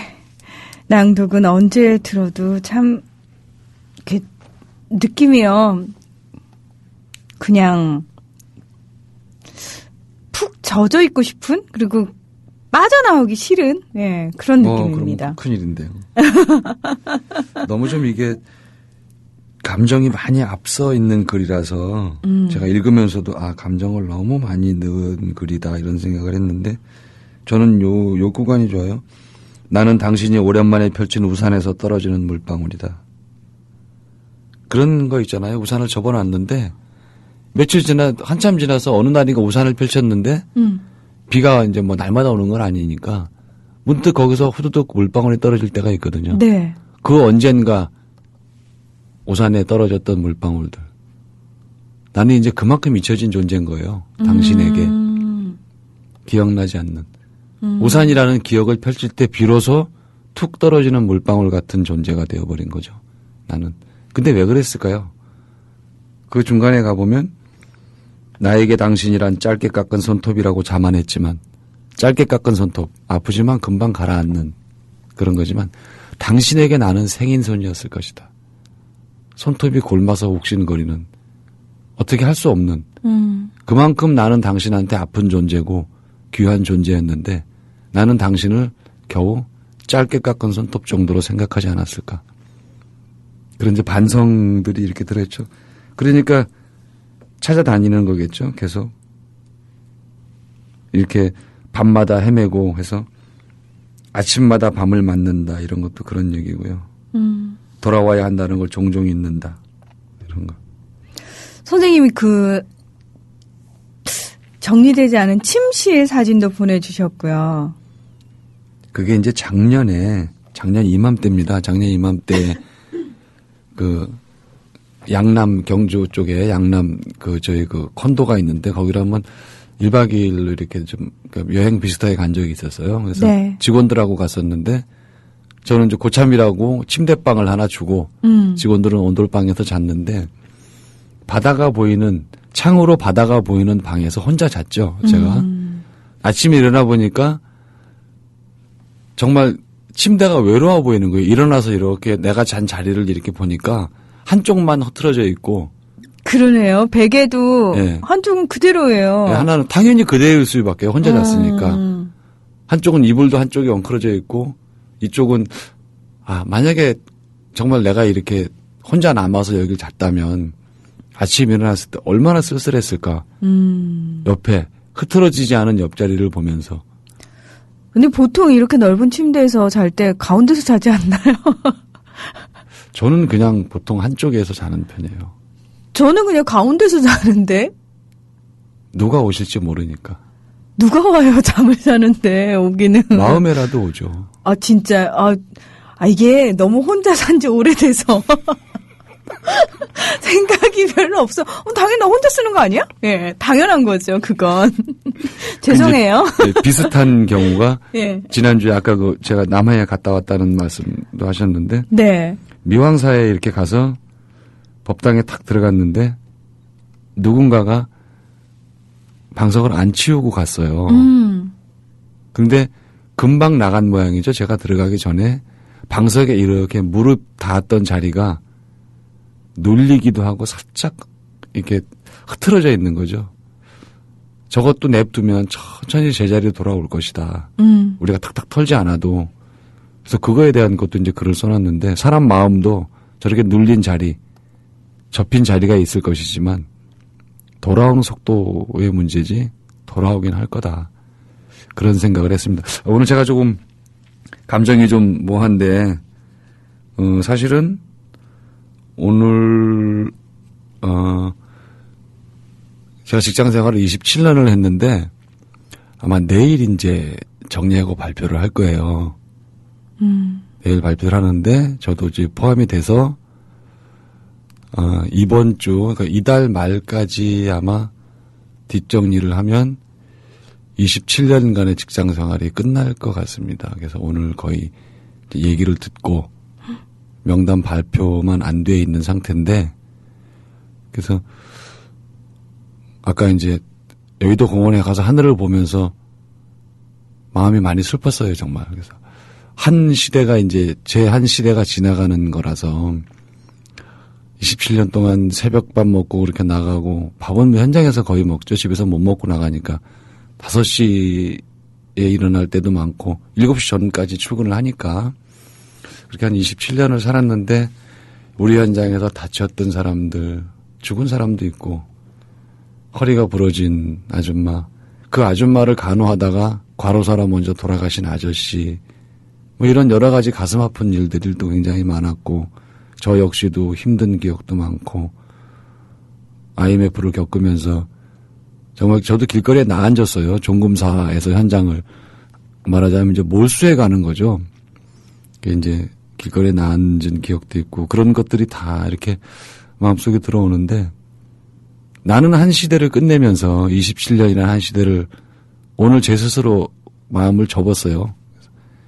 낭독은 언제 들어도 참 이렇게 느낌이요. 그냥 푹 젖어 있고 싶은, 그리고 빠져나오기 싫은, 예, 그런 느낌입니다. 그럼 큰일인데요. 너무 좀 이게 감정이 많이 앞서 있는 글이라서 제가 읽으면서도 감정을 너무 많이 넣은 글이다 이런 생각을 했는데, 저는 요 구간이 좋아요. 나는 당신이 오랜만에 펼친 우산에서 떨어지는 물방울이다. 그런 거 있잖아요. 우산을 접어놨는데 한참 지나서 어느 날인가 우산을 펼쳤는데 비가 이제 뭐 날마다 오는 건 아니니까 문득 거기서 후두둑 물방울이 떨어질 때가 있거든요. 네. 그 언젠가 우산에 떨어졌던 물방울들. 나는 이제 그만큼 잊혀진 존재인 거예요. 당신에게. 기억나지 않는. 우산이라는 기억을 펼칠 때 비로소 툭 떨어지는 물방울 같은 존재가 되어버린 거죠. 나는. 근데 왜 그랬을까요? 그 중간에 가보면 나에게 당신이란 짧게 깎은 손톱이라고 자만했지만, 짧게 깎은 손톱, 아프지만 금방 가라앉는 그런 거지만, 당신에게 나는 생인손이었을 것이다. 손톱이 골마서 욱신거리는, 어떻게 할 수 없는, 그만큼 나는 당신한테 아픈 존재고 귀한 존재였는데 나는 당신을 겨우 짧게 깎은 손톱 정도로 생각하지 않았을까. 그런 이제 반성들이 이렇게 들어있죠. 그러니까 찾아다니는 거겠죠. 계속 이렇게 밤마다 헤매고 해서 아침마다 밤을 맞는다, 이런 것도 그런 얘기고요. 돌아와야 한다는 걸 종종 잊는다, 이런 거. 선생님이 그 정리되지 않은 침실 사진도 보내주셨고요. 그게 이제 작년 이맘때입니다. 작년 이맘때 그 양남 경주 쪽에 저희 그 콘도가 있는데 거기로 한번 1박 2일로 이렇게 좀 여행 비슷하게 간 적이 있었어요. 그래서 네. 직원들하고 갔었는데 저는 이제 고참이라고 침대방을 하나 주고 직원들은 온돌방에서 잤는데 창으로 바다가 보이는 방에서 혼자 잤죠. 제가 아침에 일어나 보니까 정말 침대가 외로워 보이는 거예요. 일어나서 이렇게 내가 잔 자리를 이렇게 보니까 한쪽만 흐트러져 있고. 그러네요. 베개도 네. 한쪽은 그대로예요. 네, 하나는 당연히 그대일 수밖에, 혼자 잤으니까. 한쪽은 이불도 한쪽이 엉클어져 있고, 이쪽은 만약에 정말 내가 이렇게 혼자 남아서 여길 잤다면 아침에 일어났을 때 얼마나 쓸쓸했을까. 옆에 흐트러지지 않은 옆자리를 보면서. 근데 보통 이렇게 넓은 침대에서 잘 때 가운데서 자지 않나요? 저는 그냥 보통 한쪽에서 자는 편이에요. 저는 그냥 가운데서 자는데. 누가 오실지 모르니까. 누가 와요, 잠을 자는데, 오기는. 마음에라도 오죠. 진짜. 이게 너무 혼자 산지 오래돼서. 생각이 별로 없어. 당연히 나 혼자 쓰는 거 아니야? 예, 당연한 거죠, 그건. 죄송해요. 네, 비슷한 경우가 예. 지난주에 아까 제가 남해에 갔다 왔다는 말씀도 하셨는데 네. 미왕사에 이렇게 가서 법당에 탁 들어갔는데 누군가가 방석을 안 치우고 갔어요. 근데 금방 나간 모양이죠. 제가 들어가기 전에 방석에 이렇게 무릎 닿았던 자리가 눌리기도 하고 살짝 이렇게 흐트러져 있는 거죠. 저것도 냅두면 천천히 제자리로 돌아올 것이다. 우리가 탁탁 털지 않아도. 그래서 그거에 대한 것도 이제 글을 써놨는데, 사람 마음도 저렇게 눌린 자리, 접힌 자리가 있을 것이지만 돌아오는 속도의 문제지 돌아오긴 할 거다. 그런 생각을 했습니다. 오늘 제가 조금 감정이 좀 뭐한데, 사실은 오늘 제가 직장 생활을 27년을 했는데 아마 내일 이제 정리하고 발표를 할 거예요. 내일 발표를 하는데 저도 이제 포함이 돼서 이번 주 그러니까 이달 말까지 아마 뒷정리를 하면 27년간의 직장 생활이 끝날 것 같습니다. 그래서 오늘 거의 얘기를 듣고 명단 발표만 안 돼 있는 상태인데 그래서 아까 이제 여의도 공원에 가서 하늘을 보면서 마음이 많이 슬펐어요, 정말. 그래서 한 시대가 이제 제 한 시대가 지나가는 거라서 27년 동안 새벽밥 먹고 그렇게 나가고 밥은 현장에서 거의 먹죠. 집에서 못 먹고 나가니까 5시에 일어날 때도 많고 7시 전까지 출근을 하니까 그렇게 한 27년을 살았는데 우리 현장에서 다쳤던 사람들, 죽은 사람도 있고 허리가 부러진 아줌마, 그 아줌마를 간호하다가 과로사로 먼저 돌아가신 아저씨, 뭐 이런 여러 가지 가슴 아픈 일들도 굉장히 많았고 저 역시도 힘든 기억도 많고 IMF를 겪으면서 정말 저도 길거리에 나앉았어요. 종금사에서 현장을 말하자면 이제 몰수해 가는 거죠. 이제 길거리에 나앉은 기억도 있고 그런 것들이 다 이렇게 마음속에 들어오는데 나는 한 시대를 끝내면서 27년이라는 한 시대를 오늘 제 스스로 마음을 접었어요.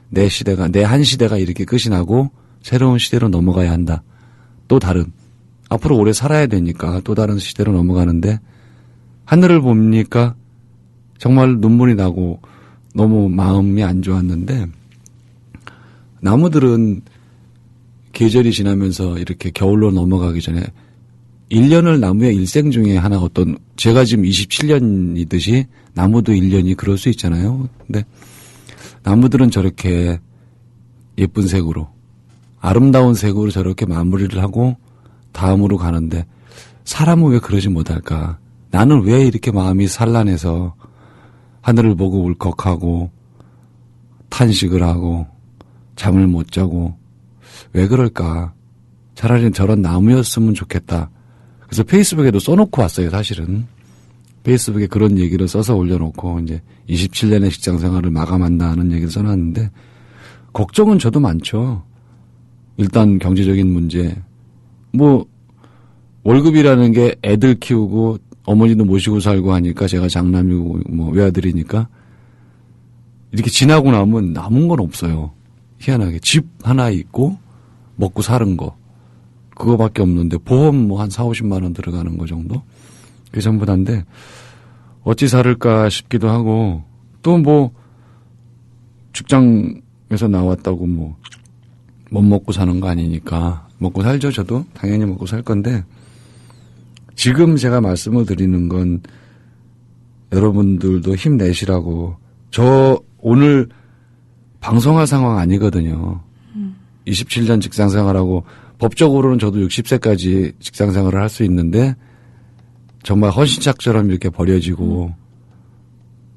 내 시대가, 내 한 시대가 이렇게 끝이 나고 새로운 시대로 넘어가야 한다. 또 다른, 앞으로 오래 살아야 되니까 또 다른 시대로 넘어가는데 하늘을 보니까 정말 눈물이 나고 너무 마음이 안 좋았는데 나무들은 계절이 지나면서 이렇게 겨울로 넘어가기 전에 1년을 나무의 일생 중에 하나 어떤 제가 지금 27년이듯이 나무도 1년이 그럴 수 있잖아요. 근데 나무들은 저렇게 예쁜 색으로 아름다운 색으로 저렇게 마무리를 하고 다음으로 가는데 사람은 왜 그러지 못할까? 나는 왜 이렇게 마음이 산란해서 하늘을 보고 울컥하고 탄식을 하고 잠을 못 자고 왜 그럴까? 차라리 저런 나무였으면 좋겠다. 그래서 페이스북에도 써놓고 왔어요, 사실은. 페이스북에 그런 얘기를 써서 올려놓고 이제 27년의 직장 생활을 마감한다는 얘기를 써놨는데 걱정은 저도 많죠. 일단 경제적인 문제. 뭐 월급이라는 게 애들 키우고 어머니도 모시고 살고 하니까 제가 장남이고 뭐 외아들이니까 이렇게 지나고 나면 남은 건 없어요. 희한하게 집 하나 있고 먹고 사는 거 그거밖에 없는데 보험 뭐 한 40-50만 원 들어가는 거 정도 그게 전부 다인데 어찌 살을까 싶기도 하고 또 뭐 직장에서 나왔다고 뭐 못 먹고 사는 거 아니니까 먹고 살죠. 저도 당연히 먹고 살 건데 지금 제가 말씀을 드리는 건 여러분들도 힘내시라고. 저 오늘 방송할 상황 아니거든요. 27년 직장생활하고 법적으로는 저도 60세까지 직장생활을 할 수 있는데 정말 헌신짝처럼 이렇게 버려지고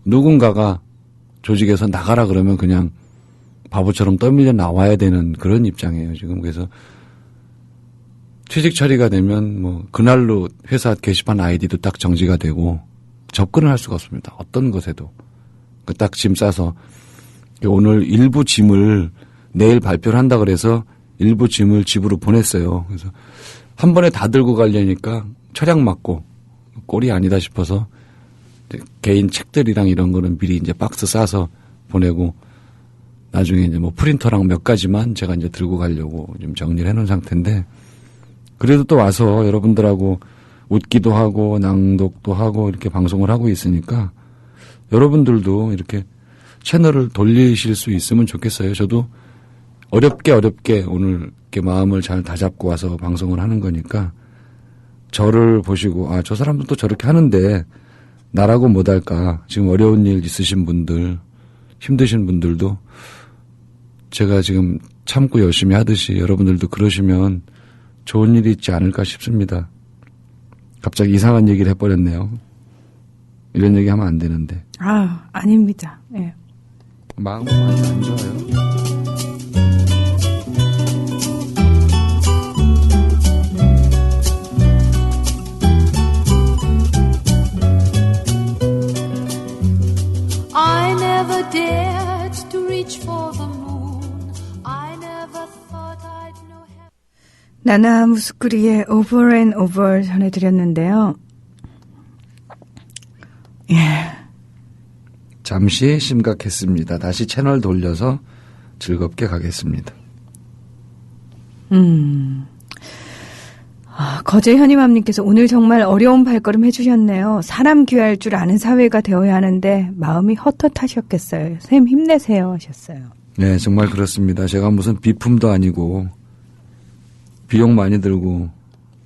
누군가가 조직에서 나가라 그러면 그냥 바보처럼 떠밀려 나와야 되는 그런 입장이에요, 지금. 그래서 퇴직 처리가 되면 뭐 그날로 회사 게시판 아이디도 딱 정지가 되고 접근을 할 수가 없습니다. 어떤 것에도. 딱 짐 싸서 오늘 일부 짐을 내일 발표를 한다 그래서 일부 짐을 집으로 보냈어요. 그래서 한 번에 다 들고 가려니까 철약 맞고 꼴이 아니다 싶어서 개인 책들이랑 이런 거는 미리 이제 박스 싸서 보내고 나중에 이제 뭐 프린터랑 몇 가지만 제가 이제 들고 가려고 좀 정리를 해놓은 상태인데 그래도 또 와서 여러분들하고 웃기도 하고 낭독도 하고 이렇게 방송을 하고 있으니까 여러분들도 이렇게 채널을 돌리실 수 있으면 좋겠어요. 저도 어렵게 오늘 이렇게 마음을 잘 다잡고 와서 방송을 하는 거니까 저를 보시고 아, 저 사람들도 저렇게 하는데 나라고 못할까. 지금 어려운 일 있으신 분들, 힘드신 분들도 제가 지금 참고 열심히 하듯이 여러분들도 그러시면 좋은 일이 있지 않을까 싶습니다. 갑자기 이상한 얘기를 해버렸네요. 이런 얘기 하면 안 되는데. 아, 아닙니다. 예. 마음은 많이 안 좋아요. 나나 무스쿠리의 Over and Over 전해드렸는데요. 예. 잠시 심각했습니다. 다시 채널 돌려서 즐겁게 가겠습니다. 거제 현임함님께서 오늘 정말 어려운 발걸음 해주셨네요. 사람 귀할 줄 아는 사회가 되어야 하는데 마음이 헛헛하셨겠어요. 쌤 힘내세요 하셨어요. 네, 정말 그렇습니다. 제가 무슨 비품도 아니고 비용 많이 들고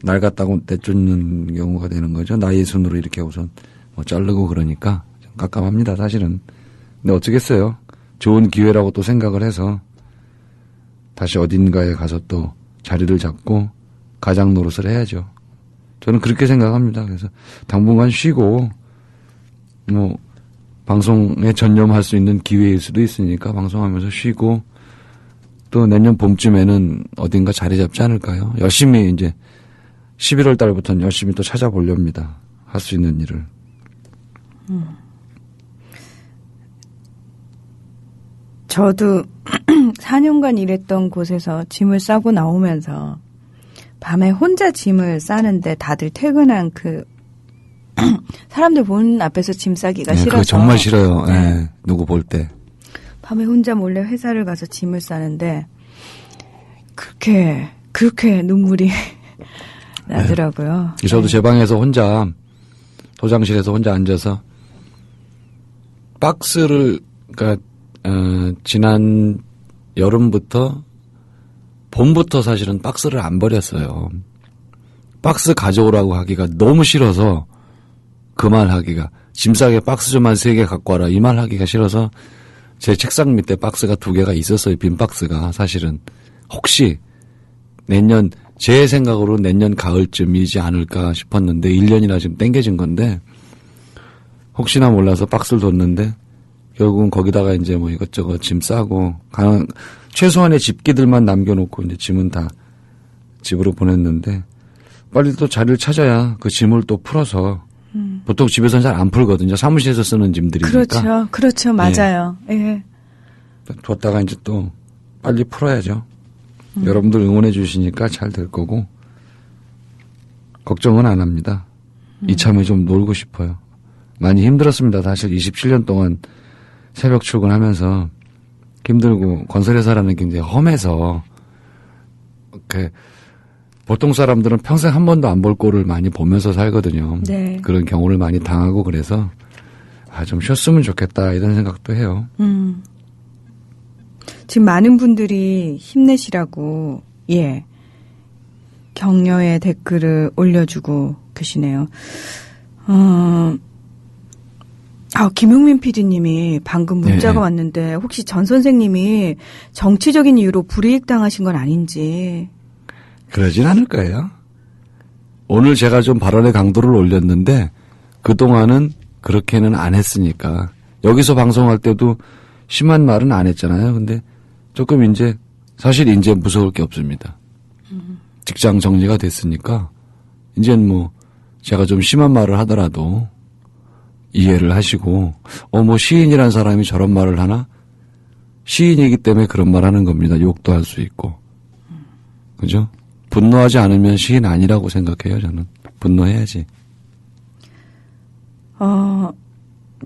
날 갖다고 내쫓는 경우가 되는 거죠. 나의 손으로 이렇게 우선 뭐 자르고 그러니까 좀 깝깝합니다, 사실은. 근데 어쩌겠어요. 좋은 기회라고 또 생각을 해서 다시 어딘가에 가서 또 자리를 잡고 가장 노릇을 해야죠. 저는 그렇게 생각합니다. 그래서 당분간 쉬고 뭐 방송에 전념할 수 있는 기회일 수도 있으니까 방송하면서 쉬고 또 내년 봄쯤에는 어딘가 자리 잡지 않을까요? 열심히 이제 11월 달부터는 열심히 또 찾아보렵니다. 할 수 있는 일을. 저도 4년간 일했던 곳에서 짐을 싸고 나오면서 밤에 혼자 짐을 싸는데 다들 퇴근한 그 사람들 보는 앞에서 짐 싸기가 네, 싫어서. 그거 정말 싫어요. 네, 누구 볼 때. 밤에 혼자 몰래 회사를 가서 짐을 싸는데 그렇게 눈물이 나더라고요. 네. 저도 제 방에서 혼자 도장실에서 혼자 앉아서 박스를 그러니까 지난 여름부터 봄부터 사실은 박스를 안 버렸어요. 박스 가져오라고 하기가 너무 싫어서 그 말 하기가 짐 싸게 박스 좀 한 3개 갖고 와라 이 말 하기가 싫어서 제 책상 밑에 박스가 2개가 있었어요. 빈 박스가 사실은 혹시 내년 제 생각으로 내년 가을쯤이지 않을까 싶었는데 1년이나 지금 땡겨진 건데 혹시나 몰라서 박스를 뒀는데 결국은 거기다가 이제 뭐 이것저것 짐 싸고 최소한의 집기들만 남겨놓고 이제 짐은 다 집으로 보냈는데 빨리 또 자리를 찾아야 그 짐을 또 풀어서 보통 집에서는 잘 안 풀거든요. 사무실에서 쓰는 짐들이니까. 그렇죠. 맞아요. 예. 뒀다가 이제 또 빨리 풀어야죠. 여러분들 응원해 주시니까 잘 될 거고 걱정은 안 합니다. 이참에 좀 놀고 싶어요. 많이 힘들었습니다. 사실 27년 동안 새벽 출근하면서 힘들고 건설회사라는 게 굉장히 험해서 보통 사람들은 평생 한 번도 안 볼 꼴을 많이 보면서 살거든요. 네. 그런 경우를 많이 당하고 그래서 좀 쉬었으면 좋겠다 이런 생각도 해요. 지금 많은 분들이 힘내시라고 격려의 댓글을 올려주고 계시네요. 김용민 PD님이 방금 문자가 왔는데 혹시 전 선생님이 정치적인 이유로 불이익 당하신 건 아닌지. 그러진 않을 거예요. 오늘 제가 좀 발언의 강도를 올렸는데 그동안은 그렇게는 안 했으니까 여기서 방송할 때도 심한 말은 안 했잖아요. 근데 조금 이제 사실 이제 무서울 게 없습니다. 직장 정리가 됐으니까 이제는 뭐 제가 좀 심한 말을 하더라도 이해를 하시고 뭐 시인이란 사람이 저런 말을 하나? 시인이기 때문에 그런 말 하는 겁니다. 욕도 할 수 있고. 그죠? 분노하지 않으면 시인 아니라고 생각해요, 저는. 분노해야지.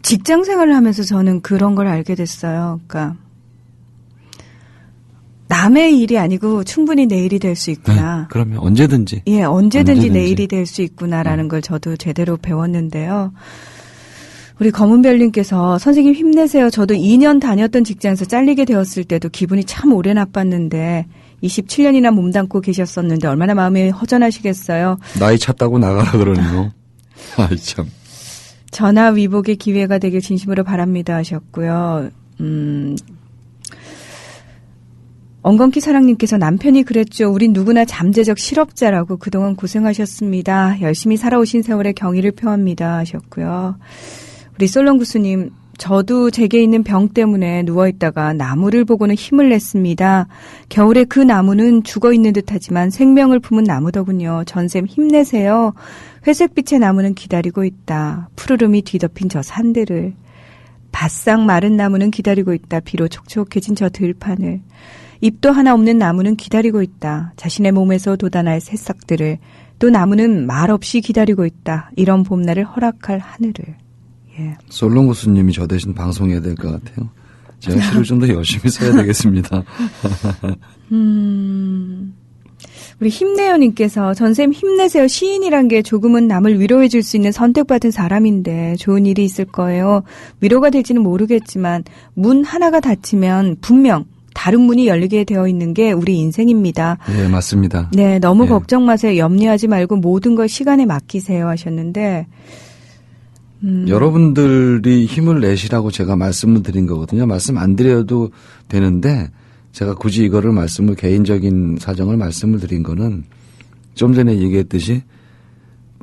직장 생활을 하면서 저는 그런 걸 알게 됐어요. 그러니까 남의 일이 아니고 충분히 내 일이 될 수 있구나. 네, 그러면 언제든지. 언제든지 내 일이 될 수 있구나라는 걸 저도 제대로 배웠는데요. 우리 검은별님께서 선생님 힘내세요. 저도 2년 다녔던 직장에서 잘리게 되었을 때도 기분이 참 오래 나빴는데 27년이나 몸담고 계셨었는데 얼마나 마음이 허전하시겠어요. 나이 찼다고 나가라 그러는 거. 아이 참. 전화 위복의 기회가 되길 진심으로 바랍니다 하셨고요. 엉겅키 사랑님께서 남편이 그랬죠. 우린 누구나 잠재적 실업자라고 그동안 고생하셨습니다. 열심히 살아오신 세월에 경의를 표합니다 하셨고요. 우리 솔lon구스님, 저도 제게 있는 병 때문에 누워있다가 나무를 보고는 힘을 냈습니다. 겨울에 그 나무는 죽어있는 듯하지만 생명을 품은 나무더군요. 전쌤 힘내세요. 회색빛의 나무는 기다리고 있다. 푸르름이 뒤덮인 저 산들을. 바싹 마른 나무는 기다리고 있다. 비로 촉촉해진 저 들판을. 잎도 하나 없는 나무는 기다리고 있다. 자신의 몸에서 돋아날 새싹들을. 또 나무는 말없이 기다리고 있다. 이런 봄날을 허락할 하늘을. 예. 솔론 교수님이 저 대신 방송해야 될 것 같아요. 제가 시를 좀 더 열심히 써야 되겠습니다. 우리 힘내요님께서 전쌤 힘내세요. 시인이란 게 조금은 남을 위로해 줄 수 있는 선택받은 사람인데 좋은 일이 있을 거예요. 위로가 될지는 모르겠지만 문 하나가 닫히면 분명 다른 문이 열리게 되어 있는 게 우리 인생입니다. 네, 맞습니다. 네, 너무 예. 걱정 마세요. 염려하지 말고 모든 걸 시간에 맡기세요 하셨는데 여러분들이 힘을 내시라고 제가 말씀을 드린 거거든요. 말씀 안 드려도 되는데 제가 굳이 이거를 개인적인 사정을 말씀을 드린 거는 좀 전에 얘기했듯이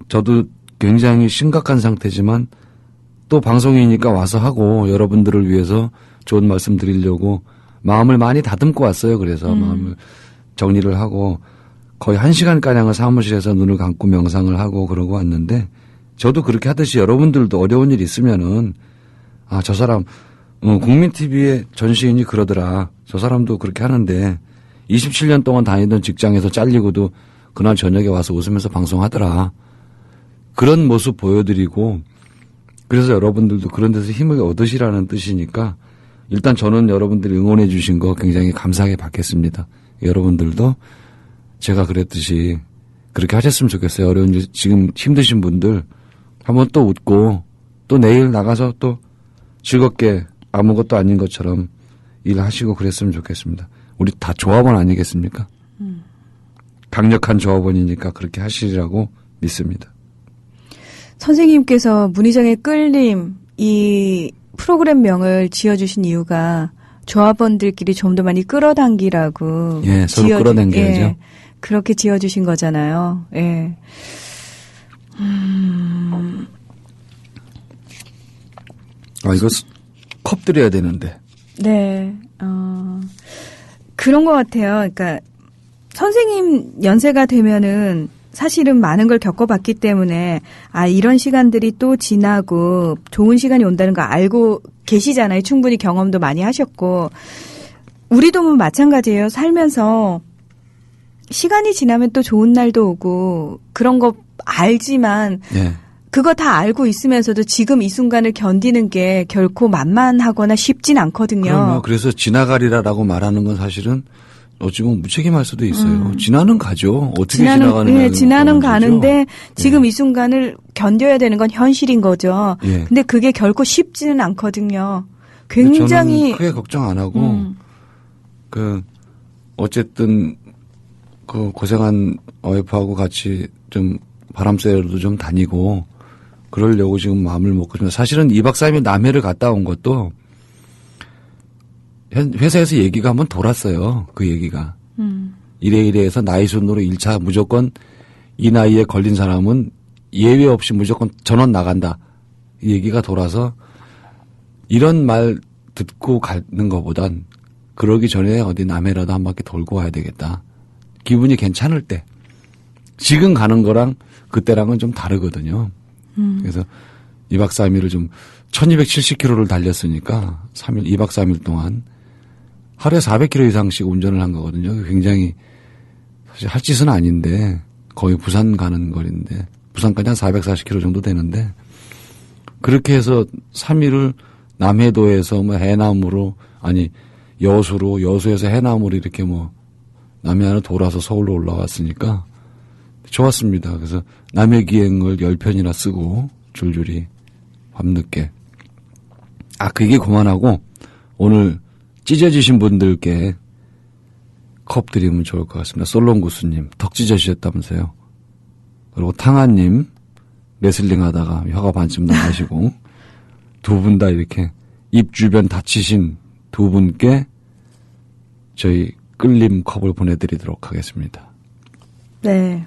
저도 굉장히 심각한 상태지만 또 방송이니까 와서 하고 여러분들을 위해서 좋은 말씀 드리려고 마음을 많이 다듬고 왔어요. 그래서 마음을 정리를 하고 거의 1시간가량을 사무실에서 눈을 감고 명상을 하고 그러고 왔는데 저도 그렇게 하듯이 여러분들도 어려운 일 있으면은 아, 저 사람 국민TV의 전시인이 그러더라. 저 사람도 그렇게 하는데 27년 동안 다니던 직장에서 잘리고도 그날 저녁에 와서 웃으면서 방송하더라. 그런 모습 보여드리고 그래서 여러분들도 그런 데서 힘을 얻으시라는 뜻이니까 일단 저는 여러분들이 응원해 주신 거 굉장히 감사하게 받겠습니다. 여러분들도 제가 그랬듯이 그렇게 하셨으면 좋겠어요. 어려운 일 지금 힘드신 분들 한번 또 웃고 또 내일 나가서 또 즐겁게 아무것도 아닌 것처럼 일하시고 그랬으면 좋겠습니다. 우리 다 조합원 아니겠습니까? 강력한 조합원이니까 그렇게 하시리라고 믿습니다. 선생님께서 문희정의 끌림 이 프로그램명을 지어주신 이유가 조합원들끼리 좀 더 많이 끌어당기라고. 예, 서로 끌어당겨야죠. 예, 그렇게 지어주신 거잖아요. 예. 아, 이거 컵 드려야 되는데. 네, 그런 것 같아요. 그러니까 선생님 연세가 되면은 사실은 많은 걸 겪어봤기 때문에 아 이런 시간들이 또 지나고 좋은 시간이 온다는 거 알고 계시잖아요. 충분히 경험도 많이 하셨고 우리도 뭐 마찬가지예요. 살면서 시간이 지나면 또 좋은 날도 오고 그런 거 알지만 예. 그거 다 알고 있으면서도 지금 이 순간을 견디는 게 결코 만만하거나 쉽진 않거든요. 그럼요. 그래서 지나가리라라고 말하는 건 사실은 어찌 보면 무책임할 수도 있어요. 지나는 가죠. 어떻게 지나가는 네, 지나는 가는데 거죠? 지금 예. 이 순간을 견뎌야 되는 건 현실인 거죠. 예. 근데 그게 결코 쉽지는 않거든요. 굉장히 저는 크게 걱정 안 하고 어쨌든 그 고생한 와이프하고 같이 좀 바람 쐬러도 좀 다니고 그러려고 지금 마음을 먹고 있습니다. 사실은 2박 3일 남해를 갔다 온 것도 회사에서 얘기가 한번 돌았어요. 그 얘기가. 이래 해서 나이 순으로 1차 무조건 이 나이에 걸린 사람은 예외 없이 무조건 전원 나간다. 이 얘기가 돌아서 이런 말 듣고 가는 것보단 그러기 전에 어디 남해라도 한 바퀴 돌고 와야 되겠다. 기분이 괜찮을 때. 지금 가는 거랑 그때랑은 좀 다르거든요. 그래서 2박 3일을 좀 1270km를 달렸으니까 2박 3일 동안 하루에 400km 이상씩 운전을 한 거거든요. 굉장히 사실 할 짓은 아닌데 거의 부산 가는 거리인데 부산까지 한 440km 정도 되는데 그렇게 해서 3일을 남해도에서 뭐 해남으로 아니 여수로 여수에서 해남으로 이렇게 뭐 남해안을 돌아서 서울로 올라왔으니까 좋았습니다. 그래서 남해 기행을 10편이나 쓰고 줄줄이 밤늦게 그 얘기 그만하고 오늘 찢어지신 분들께 컵 드리면 좋을 것 같습니다. 솔론 구스님 턱 찢어지셨다면서요. 그리고 탕아님 레슬링 하다가 혀가 반쯤 나가시고 두 분 다 이렇게 입 주변 다치신 두 분께 저희 끌림 컵을 보내드리도록 하겠습니다. 네.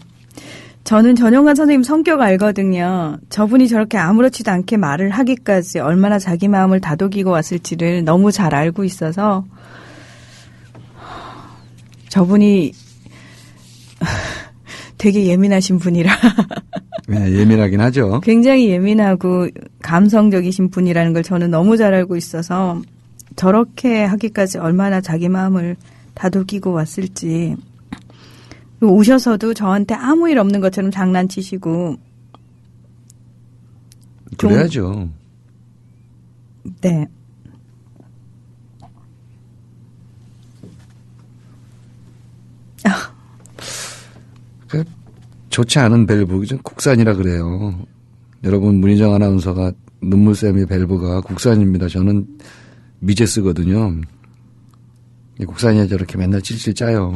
저는 전용관 선생님 성격 알거든요. 저분이 저렇게 아무렇지도 않게 말을 하기까지 얼마나 자기 마음을 다독이고 왔을지를 너무 잘 알고 있어서 저분이 되게 예민하신 분이라 네, 예민하긴 하죠. 굉장히 예민하고 감성적이신 분이라는 걸 저는 너무 잘 알고 있어서 저렇게 하기까지 얼마나 자기 마음을 다독이고 왔을지. 오셔서도 저한테 아무 일 없는 것처럼 장난치시고. 그래야죠. 네. 좋지 않은 밸브, 국산이라 그래요. 여러분, 문희정 아나운서가 눈물샘의 밸브가 국산입니다. 저는 미제 쓰거든요. 국산이 저렇게 맨날 찔찔 짜요.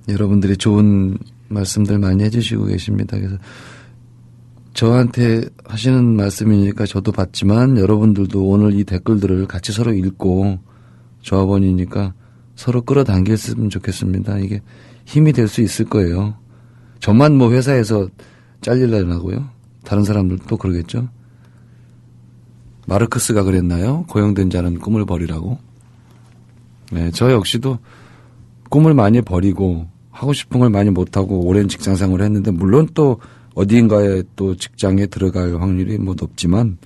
여러분들이 좋은 말씀들 많이 해주시고 계십니다. 그래서 저한테 하시는 말씀이니까 저도 받지만 여러분들도 오늘 이 댓글들을 같이 서로 읽고 조합원이니까 서로 끌어당겼으면 좋겠습니다. 이게 힘이 될 수 있을 거예요. 저만 뭐 회사에서 잘리려나고요. 다른 사람들도 그러겠죠. 마르크스가 그랬나요? 고용된 자는 꿈을 버리라고. 네, 저 역시도 꿈을 많이 버리고 하고 싶은 걸 많이 못하고 오랜 직장 생활을 했는데 물론 또 어디인가에 또 직장에 들어갈 확률이 뭐 높지만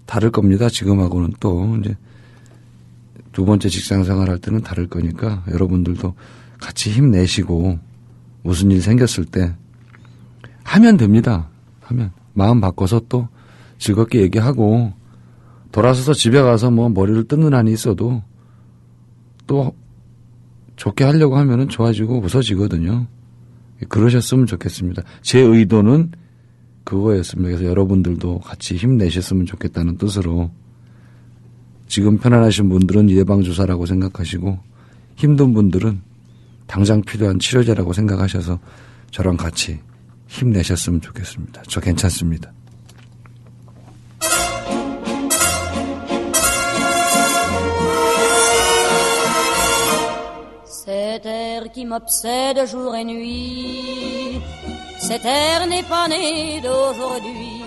다를 겁니다. 지금하고는 또 이제 두 번째 직장 생활할 때는 다를 거니까 여러분들도 같이 힘내시고 무슨 일 생겼을 때 하면 됩니다. 하면 마음 바꿔서 또 즐겁게 얘기하고 돌아서서 집에 가서 뭐 머리를 뜯는 한이 있어도 또 좋게 하려고 하면은 좋아지고 웃어지거든요. 그러셨으면 좋겠습니다. 제 의도는 그거였습니다. 그래서 여러분들도 같이 힘내셨으면 좋겠다는 뜻으로 지금 편안하신 분들은 예방주사라고 생각하시고 힘든 분들은 당장 필요한 치료제라고 생각하셔서 저랑 같이 힘내셨으면 좋겠습니다. 저 괜찮습니다. Cet air qui m'obsède jour et nuit, cet air n'est pas né d'aujourd'hui,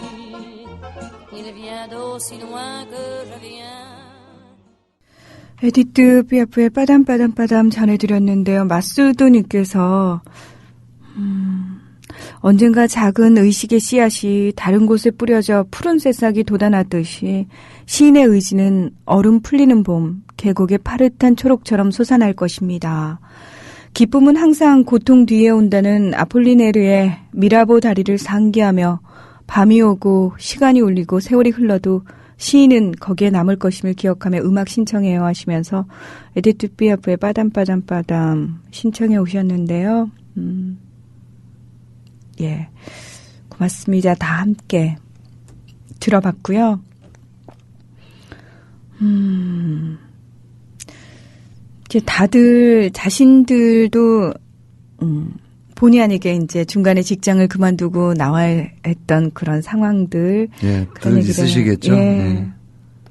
il vient d'aussi loin que je viens. 에디트 피아프의 빠담빠담빠담 전해드렸는데요. 마수도님께서 언젠가 작은 의식의 씨앗이 다른 곳에 뿌려져 푸른 새싹이 돋아나듯이 시인의 의지는 얼음 풀리는 봄, 계곡의 파릇한 초록처럼 솟아날 것입니다. 기쁨은 항상 고통 뒤에 온다는 아폴리네르의 미라보 다리를 상기하며 밤이 오고 시간이 울리고 세월이 흘러도 시인은 거기에 남을 것임을 기억하며 음악 신청해요 하시면서 에디트 피아프의 빠담빠담빠담 신청해 오셨는데요. 예, 고맙습니다. 다 함께 들어봤고요. 이제 다들 자신들도 본의 아니게 이제 중간에 직장을 그만두고 나와야 했던 그런 상황들. 예, 그런 있으시겠죠. 예. 네.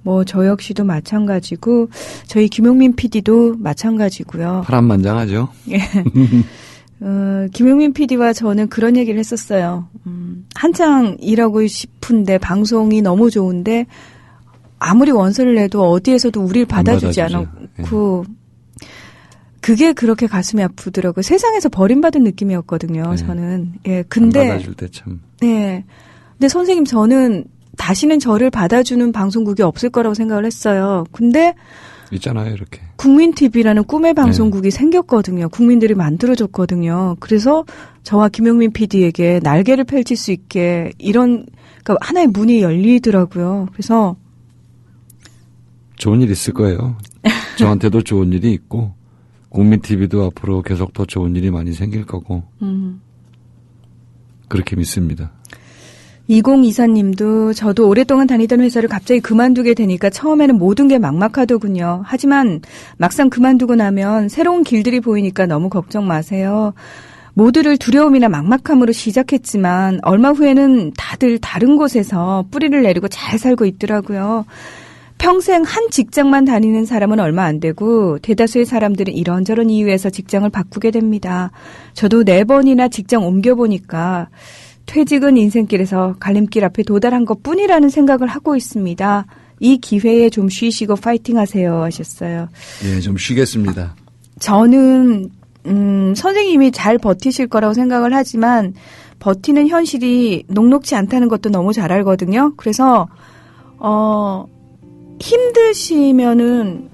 뭐 저 역시도 마찬가지고 저희 김용민 PD도 마찬가지고요. 파란만장하죠. 예. 김용민 PD와 저는 그런 얘기를 했었어요. 한창 일하고 싶은데 방송이 너무 좋은데 아무리 원서를 내도 어디에서도 우리를 받아주지 않았고 예. 그게 그렇게 가슴이 아프더라고요. 세상에서 버림받은 느낌이었거든요. 네. 저는. 예, 근데 안 받아줄 때 참. 네. 근데 선생님 저는 다시는 저를 받아주는 방송국이 없을 거라고 생각을 했어요. 근데 있잖아요, 이렇게. 국민TV라는 꿈의 방송국이 네. 생겼거든요. 국민들이 만들어줬거든요. 그래서 저와 김용민 PD에게 날개를 펼칠 수 있게 이런 그러니까 하나의 문이 열리더라고요. 그래서 좋은 일 있을 거예요. 저한테도 좋은 일이 있고 국민TV도 앞으로 계속 더 좋은 일이 많이 생길 거고 그렇게 믿습니다. 2024님도 저도 오랫동안 다니던 회사를 갑자기 그만두게 되니까 처음에는 모든 게 막막하더군요. 하지만 막상 그만두고 나면 새로운 길들이 보이니까 너무 걱정 마세요. 모두를 두려움이나 막막함으로 시작했지만 얼마 후에는 다들 다른 곳에서 뿌리를 내리고 잘 살고 있더라고요. 평생 한 직장만 다니는 사람은 얼마 안 되고 대다수의 사람들은 이런저런 이유에서 직장을 바꾸게 됩니다. 저도 4번이나 직장 옮겨보니까 퇴직은 인생길에서 갈림길 앞에 도달한 것뿐이라는 생각을 하고 있습니다. 이 기회에 좀 쉬시고 파이팅 하세요 하셨어요. 예, 좀 쉬겠습니다. 저는 선생님이 잘 버티실 거라고 생각을 하지만 버티는 현실이 녹록지 않다는 것도 너무 잘 알거든요. 그래서 힘드시면은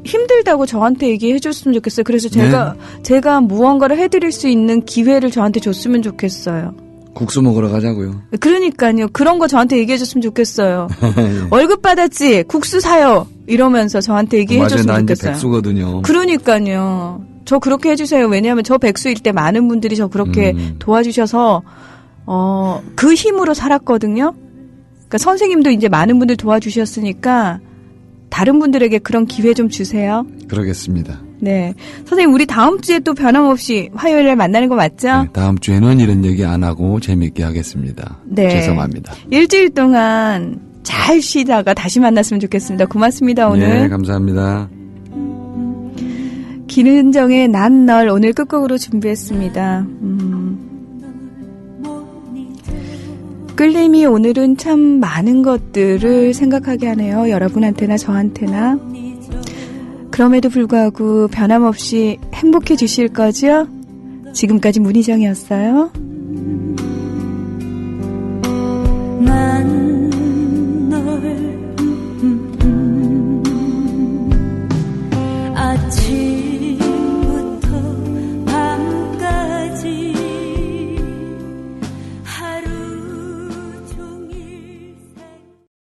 힘들다고 저한테 얘기해 줬으면 좋겠어요. 그래서 제가 무언가를 해드릴 수 있는 기회를 저한테 줬으면 좋겠어요. 국수 먹으러 가자고요. 그러니까요. 그런 거 저한테 얘기해 줬으면 좋겠어요. 월급 받았지? 국수 사요. 이러면서 저한테 얘기해 맞아요. 줬으면 나 이제 좋겠어요. 백수거든요. 그러니까요. 저 그렇게 해주세요. 왜냐하면 저 백수일 때 많은 분들이 저 그렇게 도와주셔서 그 힘으로 살았거든요. 그러니까 선생님도 이제 많은 분들 도와주셨으니까 다른 분들에게 그런 기회 좀 주세요. 그러겠습니다. 네. 선생님, 우리 다음 주에 또 변함없이 화요일에 만나는 거 맞죠? 네, 다음 주에는 이런 얘기 안 하고 재미있게 하겠습니다. 네. 죄송합니다. 일주일 동안 잘 쉬다가 다시 만났으면 좋겠습니다. 고맙습니다, 오늘. 네, 감사합니다. 김은정의 난 널 오늘 끝곡으로 준비했습니다. 끌림이 오늘은 참 많은 것들을 생각하게 하네요. 여러분한테나 저한테나. 그럼에도 불구하고 변함없이 행복해 주실 거죠? 지금까지 문희정이었어요.